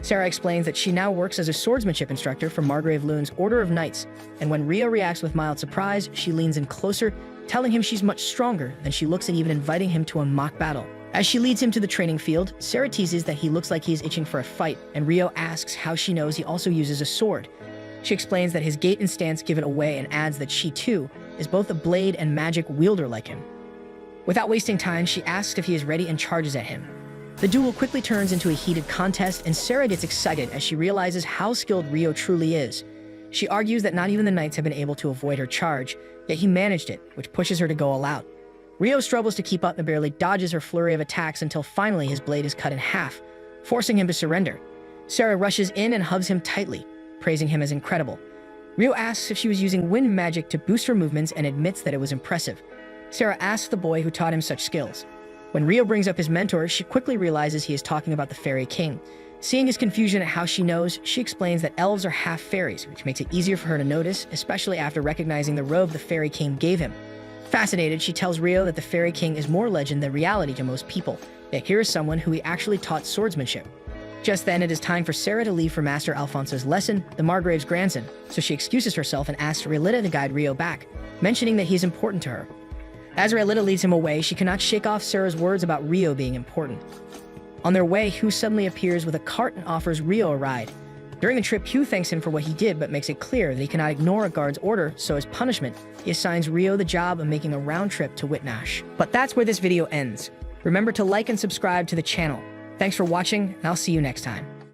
Speaker 1: Sarah explains that she now works as a swordsmanship instructor for Margrave Loon's Order of Knights, and when Rio reacts with mild surprise, she leans in closer, telling him she's much stronger than she looks and even inviting him to a mock battle. As she leads him to the training field, Sarah teases that he looks like he's itching for a fight, and Rio asks how she knows he also uses a sword. She explains that his gait and stance give it away and adds that she, too, is both a blade and magic wielder like him. Without wasting time, she asks if he is ready and charges at him. The duel quickly turns into a heated contest, and Sarah gets excited as she realizes how skilled Rio truly is. She argues that not even the knights have been able to avoid her charge, yet he managed it, which pushes her to go all out. Rio struggles to keep up and barely dodges her flurry of attacks until finally his blade is cut in half, forcing him to surrender. Sarah rushes in and hugs him tightly, praising him as incredible. Rio asks if she was using wind magic to boost her movements and admits that it was impressive. Sarah asks the boy who taught him such skills. When Rio brings up his mentor, she quickly realizes he is talking about the Fairy King. Seeing his confusion at how she knows, she explains that elves are half fairies, which makes it easier for her to notice, especially after recognizing the robe the Fairy King gave him. Fascinated, she tells Rio that the Fairy King is more legend than reality to most people, yet here is someone who he actually taught swordsmanship. Just then, it is time for Sarah to leave for Master Alfonso's lesson, the Margrave's grandson, so she excuses herself and asks Relita to guide Rio back, mentioning that he is important to her. As Relita leads him away, she cannot shake off Sarah's words about Rio being important. On their way, Hugh suddenly appears with a cart and offers Rio a ride. During the trip, Hugh thanks him for what he did, but makes it clear that he cannot ignore a guard's order, so as punishment, he assigns Rio the job of making a round trip to Whitnash. But that's where this video ends. Remember to like and subscribe to the channel. Thanks for watching, and I'll see you next time.